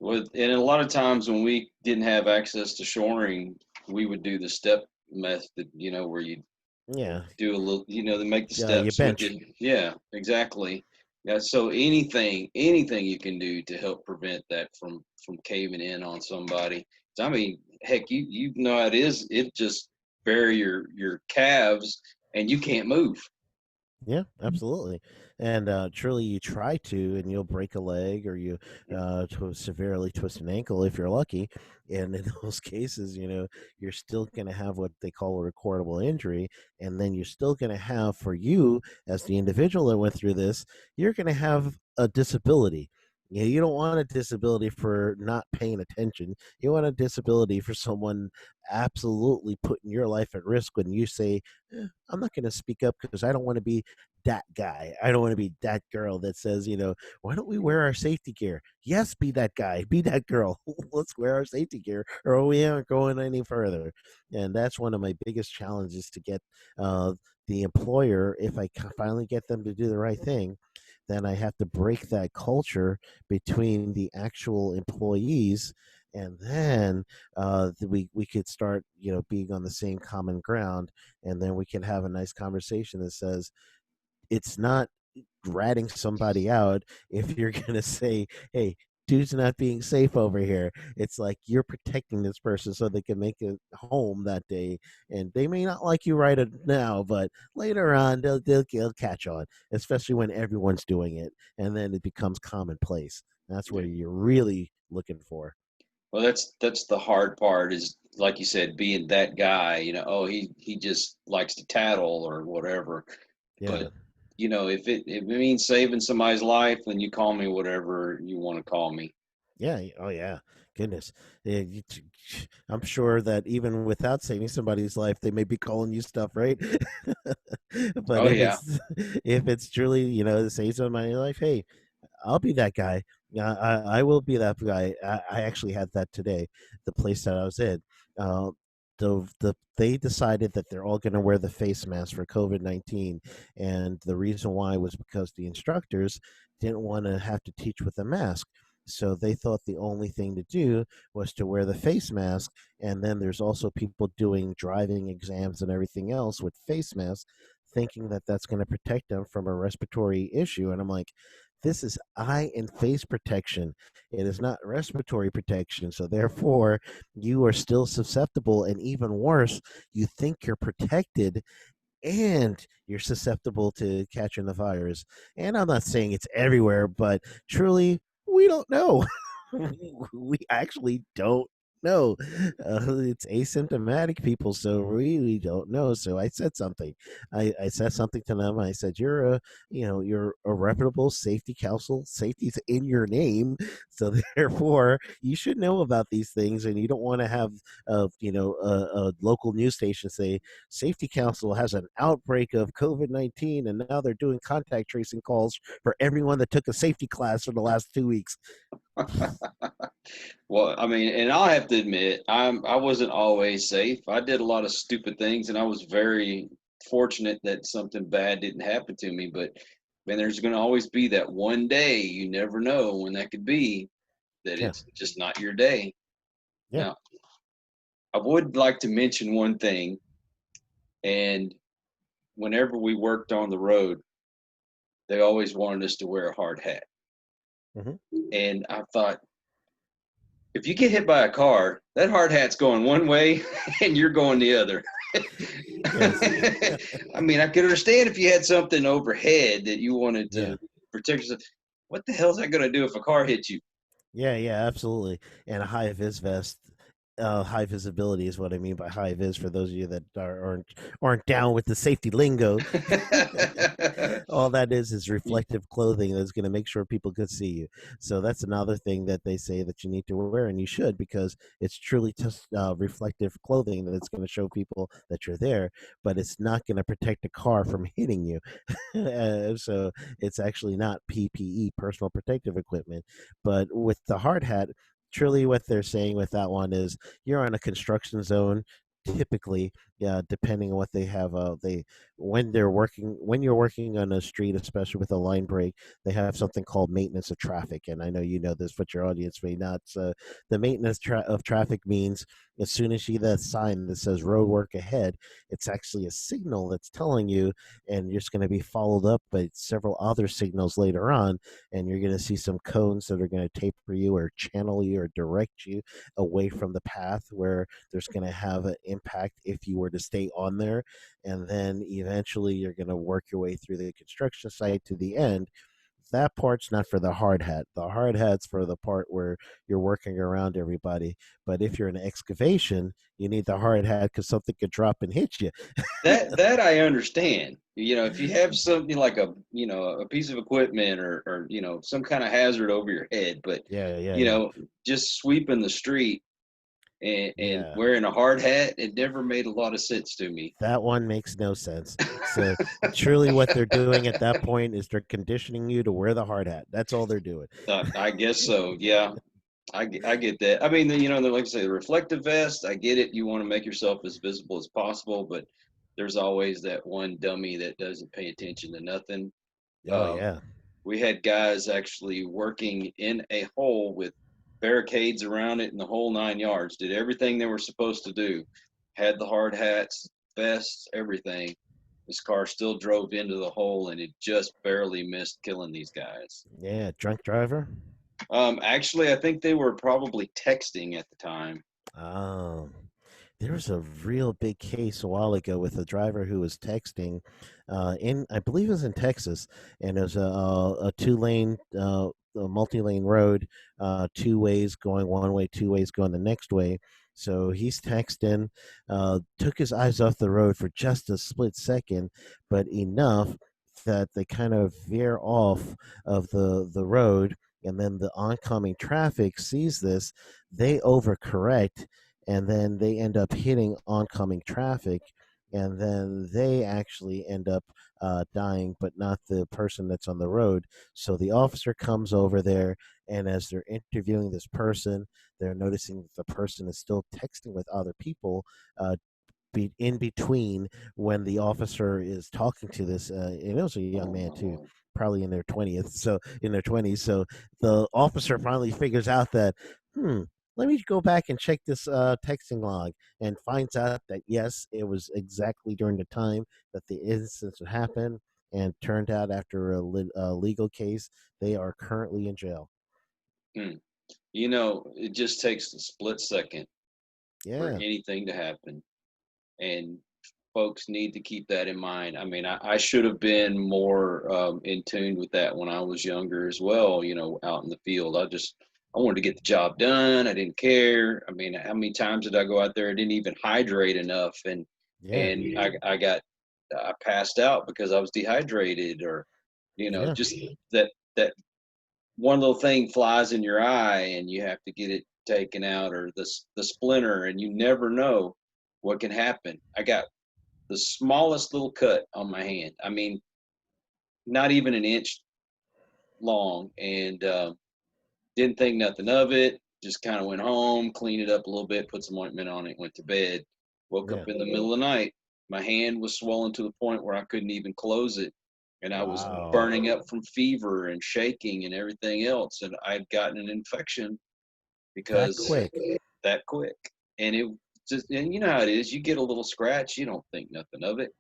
Speaker 2: And a lot of times when we didn't have access to shoring, we would do the step method, where you
Speaker 3: Yeah,
Speaker 2: do a little, they make the
Speaker 3: you
Speaker 2: steps with
Speaker 3: bench.
Speaker 2: it. Yeah, exactly. Yeah. So anything you can do to help prevent that from caving in on somebody. I mean, heck, you know how it is. It just bury your calves and you can't move.
Speaker 3: Yeah, absolutely. And truly, you try to, and you'll break a leg or you severely twist an ankle if you're lucky. And in those cases, you're still going to have what they call a recordable injury. And then you're still going to have, for you as the individual that went through this, you're going to have a disability. You don't want a disability for not paying attention. You want a disability for someone absolutely putting your life at risk when you say, I'm not going to speak up because I don't want to be that guy. I don't want to be that girl that says, why don't we wear our safety gear? Yes, be that guy, be that girl. Let's wear our safety gear or we aren't going any further. And that's one of my biggest challenges to get uh, the employer, if I finally get them to do the right thing, then I have to break that culture between the actual employees, and then we could start being on the same common ground, and then we can have a nice conversation that says it's not ratting somebody out if you're gonna say, hey, dude's not being safe over here. It's like you're protecting this person so they can make it home that day, and they may not like you right now, but later on they'll catch on, especially when everyone's doing it, and then it becomes commonplace. That's where
Speaker 2: Yeah.
Speaker 3: you're really looking for.
Speaker 2: Well, that's the hard part is like you said, being that guy, oh, he just likes to tattle or whatever.
Speaker 3: Yeah.
Speaker 2: But if it means saving somebody's life, then you call me whatever you want to call me.
Speaker 3: Yeah. Oh, yeah. Goodness. Yeah, I'm sure that even without saving somebody's life, they may be calling you stuff, right? But
Speaker 2: Oh yeah.
Speaker 3: if it's truly, to save somebody's life, hey, I'll be that guy. Yeah, I will be that guy. I actually had that today. The place that I was in, uh, they decided that they're all going to wear the face mask for COVID-19, and the reason why was because the instructors didn't want to have to teach with a mask. So they thought the only thing to do was to wear the face mask. And then there's also people doing driving exams and everything else with face masks, thinking that that's going to protect them from a respiratory issue. And I'm like, this is eye and face protection. It is not respiratory protection. So therefore, you are still susceptible, and even worse, you think you're protected and you're susceptible to catching the virus. And I'm not saying it's everywhere, but truly, we don't know. We actually don't know. It's asymptomatic people, so really don't know. So I said something. I said something to them. I said, "You're you're a reputable safety council. Safety's in your name, so therefore you should know about these things, and you don't want to have a local news station say Safety Council has an outbreak of COVID-19, and now they're doing contact tracing calls for everyone that took a safety class for the last 2 weeks."
Speaker 2: Well, I mean, and I'll have to admit, I wasn't always safe. I did a lot of stupid things, and I was very fortunate that something bad didn't happen to me. But man, there's going to always be that one day you never know when that could be that
Speaker 3: Yeah,
Speaker 2: it's just not your day.
Speaker 3: yeah.
Speaker 2: Now, I would like to mention one thing, and whenever we worked on the road, they always wanted us to wear a hard hat.
Speaker 3: Mhm.
Speaker 2: And I thought, if you get hit by a car, that hard hat's going one way and you're going the other.
Speaker 3: Yes.
Speaker 2: I mean, I could understand if you had something overhead that you wanted
Speaker 3: Yeah.
Speaker 2: to protect yourself. What the hell is that going to do if a car hits you?
Speaker 3: Yeah, yeah, absolutely. And a high vis vest, high visibility is what I mean by high vis. For those of you that aren't down with the safety lingo, all that is reflective clothing that's going to make sure people can see you. So that's another thing that they say that you need to wear, and you should, because it's truly just reflective clothing that's going to show people that you're there, but it's not going to protect the car from hitting you. So it's actually not PPE, personal protective equipment. But with the hard hat, truly what they're saying with that one is you're on a construction zone. Typically, yeah, depending on what they have, they when you're working on a street, especially with a line break, they have something called maintenance of traffic. And I know you know this, but your audience may not. So the maintenance of traffic means as soon as you see that sign that says road work ahead, it's actually a signal that's telling you, and you're just going to be followed up by several other signals later on, and you're going to see some cones that are going to taper you or channel you or direct you away from the path where there's going to have an impact if you were to stay on there. And then eventually you're going to work your way through the construction site to the end. That part's not for the hard hat. The hard hat's for the part where you're working around everybody. But if you're in excavation, you need the hard hat because something could drop and hit you.
Speaker 2: That I understand. If you have something like a piece of equipment or some kind of hazard over your head, but
Speaker 3: Yeah, yeah,
Speaker 2: you
Speaker 3: yeah.
Speaker 2: know, just sweeping the street and
Speaker 3: Yeah.
Speaker 2: wearing a hard hat, it never made a lot of sense to me.
Speaker 3: That one makes no sense. So truly what they're doing at that point is they're conditioning you to wear the hard hat. That's all they're doing.
Speaker 2: I guess so. Yeah, I get that. I mean, like I say, the reflective vest, I get it. You want to make yourself as visible as possible, but there's always that one dummy that doesn't pay attention to nothing.
Speaker 3: Oh
Speaker 2: Um,
Speaker 3: yeah.
Speaker 2: we had guys actually working in a hole with barricades around it and the whole 9 yards, did everything they were supposed to do, had the hard hats, vests, everything. This car still drove into the hole and it just barely missed killing these guys.
Speaker 3: Yeah, drunk driver.
Speaker 2: Actually, I think they were probably texting at the time.
Speaker 3: Oh, there was a real big case a while ago with a driver who was texting, I believe it was in Texas, and it was a two-lane, a multi-lane road, two ways going one way, two ways going the next way. So he's texting, took his eyes off the road for just a split second, but enough that they kind of veer off of the road, and then the oncoming traffic sees this, they overcorrect, and then they end up hitting oncoming traffic, and then they actually end up dying, but not the person that's on the road. So the officer comes over there, and as they're interviewing this person, they're noticing that the person is still texting with other people, in between when the officer is talking to this, and it was a young man too, probably in their 20th, so in their 20s. So the officer finally figures out that, let me go back and check this texting log, and finds out that yes, it was exactly during the time that the incident happened. And turned out, after a legal case, they are currently in jail.
Speaker 2: Hmm. It just takes a split second for
Speaker 3: Yeah.
Speaker 2: anything to happen. And folks need to keep that in mind. I mean, I should have been more in tune with that when I was younger as well, out in the field. I wanted to get the job done. I didn't care. I mean, how many times did I go out there? I didn't even hydrate enough. And,
Speaker 3: Yeah.
Speaker 2: and I passed out because I was dehydrated, or,
Speaker 3: Yeah.
Speaker 2: just that one little thing flies in your eye and you have to get it taken out, or the splinter, and you never know what can happen. I got the smallest little cut on my hand. I mean, not even an inch long, and didn't think nothing of it. Just kind of went home, cleaned it up a little bit, put some ointment on it, went to bed. Woke up
Speaker 3: Yeah.
Speaker 2: in the middle of the night. My hand was swollen to the point where I couldn't even close it. And I was
Speaker 3: Wow.
Speaker 2: burning up from fever and shaking and everything else. And I'd gotten an infection
Speaker 3: That
Speaker 2: because
Speaker 3: quick.
Speaker 2: that quick. And it just, and you know how it is. You get a little scratch, you don't think nothing of it.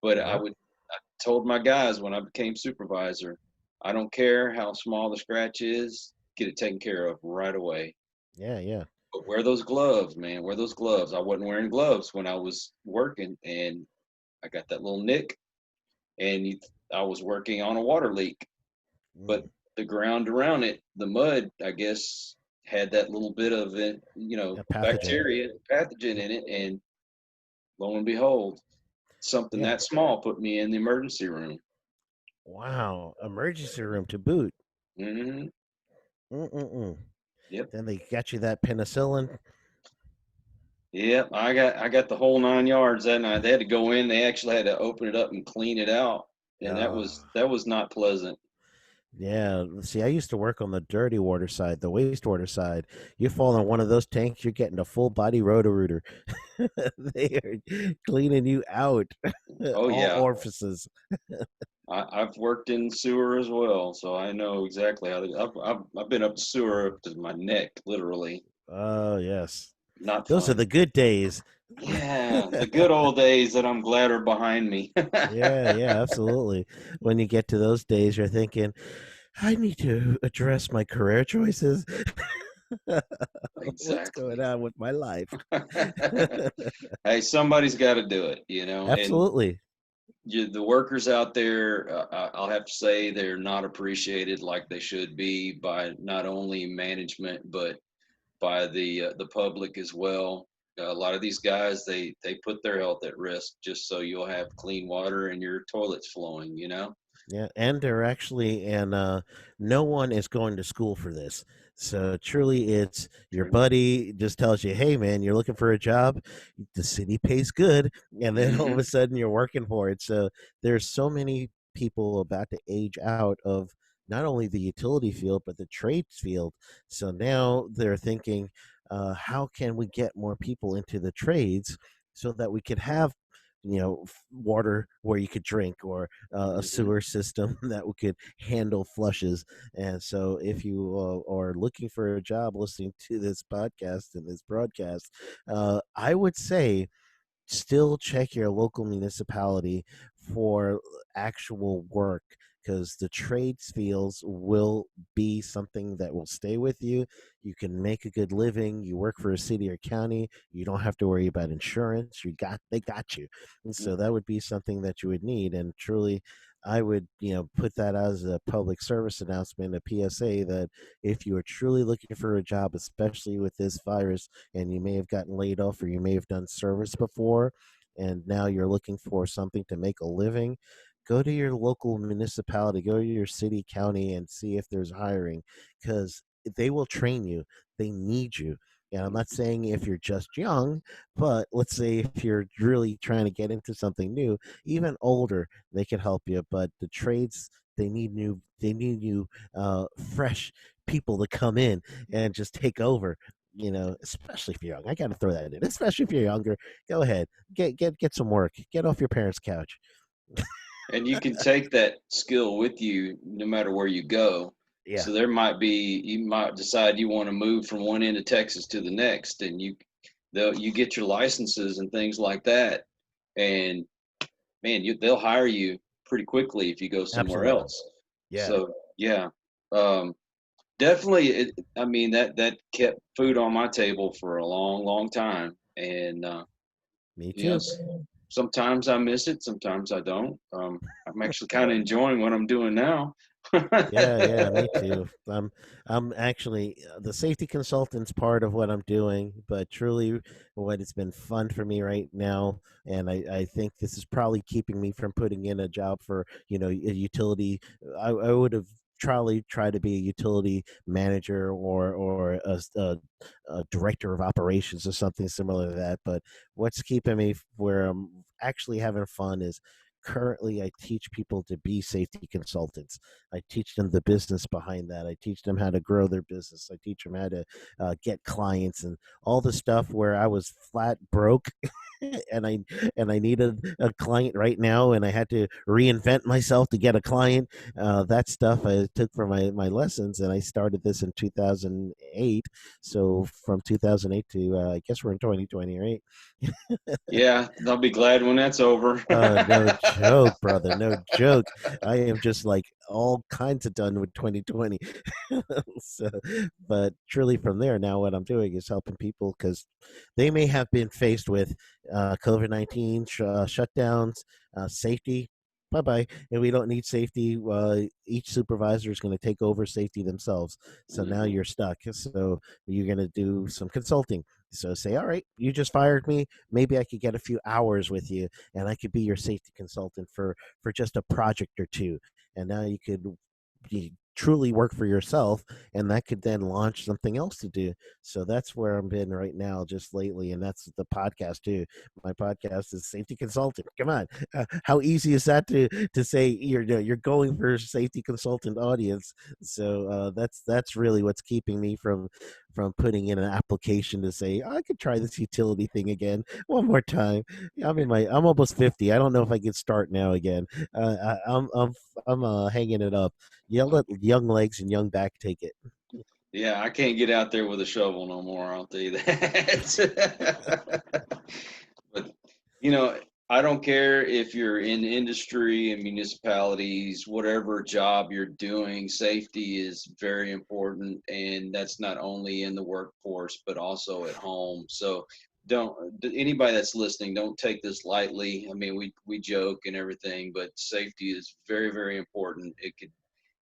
Speaker 2: But
Speaker 3: Yep.
Speaker 2: I told my guys when I became supervisor, I don't care how small the scratch is, get it taken care of right away.
Speaker 3: Yeah, yeah.
Speaker 2: But wear those gloves, man. Wear those gloves. I wasn't wearing gloves when I was working, and I got that little nick, and I was working on a water leak. But
Speaker 3: Mm.
Speaker 2: the ground around it, the mud, I guess, had that little bit of it,
Speaker 3: A pathogen.
Speaker 2: bacteria, pathogen in it, and lo and behold, something
Speaker 3: Yeah.
Speaker 2: that small put me in the emergency room.
Speaker 3: Wow. Emergency room to boot.
Speaker 2: Hmm.
Speaker 3: Mm-mm-mm.
Speaker 2: Yep.
Speaker 3: Then they got you that penicillin.
Speaker 2: Yep. I got the whole 9 yards that night. They had to go in. They actually had to open it up and clean it out, and that was
Speaker 3: Oh,
Speaker 2: that was not pleasant.
Speaker 3: yeah. See, I used to work on the dirty water side, the wastewater side. You fall in one of those tanks, you're getting a full body roto-rooter. They are cleaning you out,
Speaker 2: Oh
Speaker 3: all
Speaker 2: yeah.
Speaker 3: orifices.
Speaker 2: I've worked in sewer as well, so I know exactly how. I've been up the sewer up to my neck, literally.
Speaker 3: Oh, yes.
Speaker 2: Not
Speaker 3: Those are
Speaker 2: fun.
Speaker 3: the good days.
Speaker 2: Yeah, the good old days that I'm glad are behind me.
Speaker 3: Yeah, yeah, absolutely. When you get to those days, you're thinking, I need to address my career choices. What's going
Speaker 2: Exactly.
Speaker 3: on with my life?
Speaker 2: Hey, somebody's got to do it, and
Speaker 3: Absolutely.
Speaker 2: the workers out there, I'll have to say they're not appreciated like they should be by not only management but by the public as well. A lot of these guys, they put their health at risk just so you'll have clean water and your toilets flowing.
Speaker 3: Yeah, and they're actually, and no one is going to school for this. So truly, it's your
Speaker 2: True.
Speaker 3: buddy just tells you, "Hey, man, you're looking for a job. The city pays good," and then all of a
Speaker 2: Hmm.
Speaker 3: sudden you're working for it. So there's so many people about to age out of not only the utility field but the trades field. So now they're thinking, how can we get more people into the trades so that we could have water where you could drink, or a
Speaker 2: Hmm.
Speaker 3: sewer system that could handle flushes. And so, if you are looking for a job listening to this podcast and this broadcast, I would say still check your local municipality for actual work, because the trades fields will be something that will stay with you. You can make a good living. You work for a city or county, you don't have to worry about insurance. They got you. And so that would be something that you would need. And truly, I would put that as a public service announcement, a PSA, that if you are truly looking for a job, especially with this virus, and you may have gotten laid off, or you may have done service before and now you're looking for something to make a living, go to your local municipality, go to your city, county, and see if there's hiring, because they will train you. They need you. And I'm not saying if you're just young, but let's say if you're really trying to get into something new, even older, they can help you. But the trades, they need you, fresh people to come in and just take over. Especially if you're young. I got to throw that in. Especially if you're younger, go ahead, get some work, get off your parents' couch.
Speaker 2: And you can take that skill with you no matter where you go.
Speaker 3: Yeah,
Speaker 2: So you might decide you want to move from one end of Texas to the next, and you get your licenses and things like that, and man, they'll hire you pretty quickly if you go somewhere
Speaker 3: absolutely.
Speaker 2: else.
Speaker 3: Yeah,
Speaker 2: So yeah, um, definitely. I mean that kept food on my table for a long, long time, and
Speaker 3: me
Speaker 2: you know,
Speaker 3: too.
Speaker 2: sometimes I miss it, sometimes I don't. I'm actually kind of enjoying what I'm doing now.
Speaker 3: Yeah, yeah, me too. I'm actually the safety consultant's part of what I'm doing, but truly, what it's been fun for me right now, and I think this is probably keeping me from putting in a job for a utility. I would have tried to be a utility manager, or a director of operations, or something similar to that. But what's keeping me where I'm actually having fun is currently I teach people to be safety consultants. I teach them the business behind that. I teach them how to grow their business. I teach them how to get clients and all the stuff where I was flat broke and I needed a client right now, and I had to reinvent myself to get a client. That stuff I took from my lessons, and I started this in 2008. So from 2008 to I guess we're in 2020, right?
Speaker 2: Yeah, they'll be glad when that's over.
Speaker 3: No joke, brother. No joke. I am just like all kinds of done with 2020. So, but truly from there, now what I'm doing is helping people because they may have been faced with COVID-19 shutdowns, safety. Bye bye. And we don't need safety. Each supervisor is going to take over safety themselves. So now you're stuck. So you're going to do some consulting. So say, all right, you just fired me. Maybe I could get a few hours with you, and I could be your safety consultant for just a project or two. And now you could truly work for yourself, and that could then launch something else to do. So that's where I'm been right now just lately, and that's the podcast too. My podcast is Safety Consultant. Come on, how easy is that to say you're going for a safety consultant audience? So that's really what's keeping me from putting in an application to say I could try this utility thing again one more time. I'm almost 50. I don't know if I can start now again. I'm hanging it up. You let young legs and young back take it.
Speaker 2: Yeah, I can't get out there with a shovel no more. I'll tell you that. But I don't care if you're in industry and municipalities, whatever job you're doing, safety is very important, and that's not only in the workforce but also at home. So anybody that's listening, don't take this lightly. I mean, we joke and everything, but safety is very, very important. It could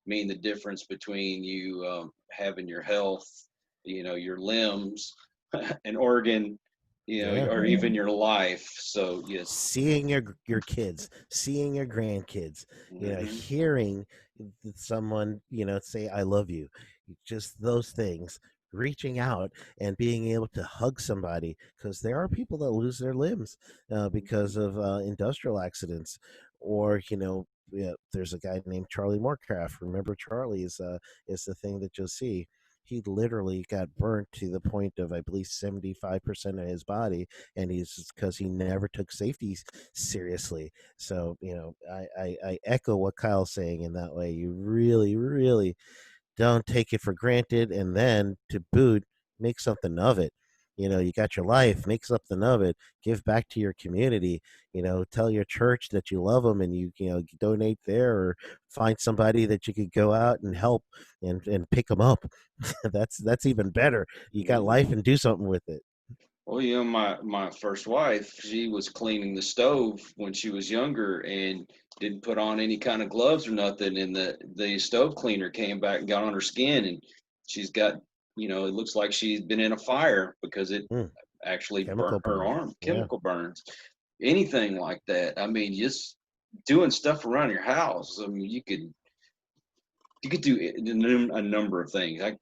Speaker 2: mean the difference between you having your health, your limbs, an organ, or even your life. So yes,
Speaker 3: seeing your kids, seeing your grandkids, hearing someone say I love you, just those things, reaching out and being able to hug somebody, because there are people that lose their limbs because of industrial accidents, or there's a guy named Charlie Moorcraft. Remember Charlie is the thing that you'll see. He literally got burnt to the point of, I believe, 75% of his body, and he's because he never took safety seriously. So I echo what Kyle's saying in that way. You really, really don't take it for granted, and then to boot, make something of it. You got your life, make something of it, give back to your community, tell your church that you love them, and you donate there, or find somebody that you could go out and help and pick them up. That's even better. You got life and do something with it.
Speaker 2: Well, my first wife, she was cleaning the stove when she was younger and didn't put on any kind of gloves or nothing. And the stove cleaner came back and got on her skin, and she's got, it looks like she's been in a fire because it actually burnt her arm. Chemical burns, anything like that. I mean, just doing stuff around your house. I mean, you could do a number of things. I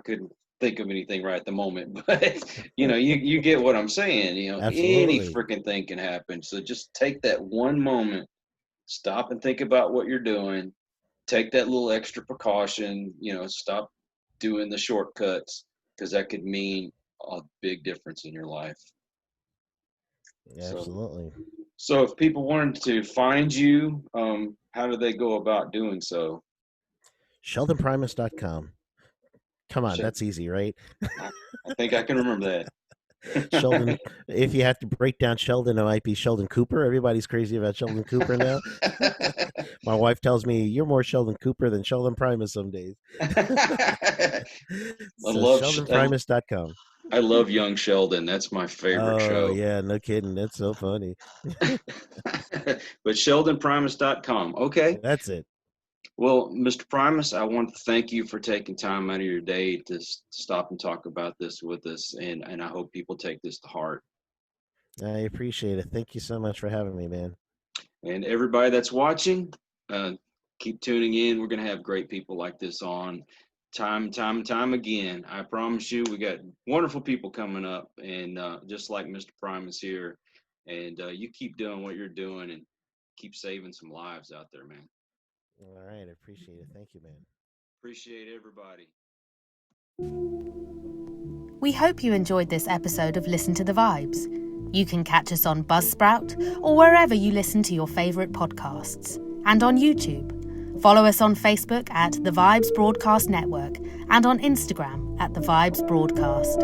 Speaker 2: couldn't think of anything right at the moment, but you get what I'm saying.
Speaker 3: Absolutely.
Speaker 2: Any freaking thing can happen. So just take that one moment, stop and think about what you're doing, take that little extra precaution, stop doing the shortcuts, because that could mean a big difference in your life.
Speaker 3: Absolutely.
Speaker 2: So if people wanted to find you, how do they go about doing so?
Speaker 3: SheldonPrimus.com. Come on, that's easy, right?
Speaker 2: I think I can remember that.
Speaker 3: Sheldon, if you have to break down Sheldon, it might be Sheldon Cooper. Everybody's crazy about Sheldon Cooper now. My wife tells me you're more Sheldon Cooper than Sheldon Primus some days. So SheldonPrimus.com.
Speaker 2: I love Young Sheldon. That's my favorite show.
Speaker 3: Oh, yeah, no kidding. That's so funny.
Speaker 2: But SheldonPrimus.com. Okay.
Speaker 3: That's it.
Speaker 2: Well, Mr. Primus, I want to thank you for taking time out of your day to stop and talk about this with us, and I hope people take this to heart.
Speaker 3: I appreciate it. Thank you so much for having me, man.
Speaker 2: And everybody that's watching, keep tuning in. We're going to have great people like this on time again. I promise you, we got wonderful people coming up, and just like Mr. Primus here, and you keep doing what you're doing and keep saving some lives out there, man.
Speaker 3: All right, I appreciate it. Thank you, man.
Speaker 2: Appreciate everybody.
Speaker 1: We hope you enjoyed this episode of Listen to the Vibes. You can catch us on Buzzsprout or wherever you listen to your favourite podcasts, and on YouTube. Follow us on Facebook at The Vibes Broadcast Network and on Instagram at The Vibes Broadcast.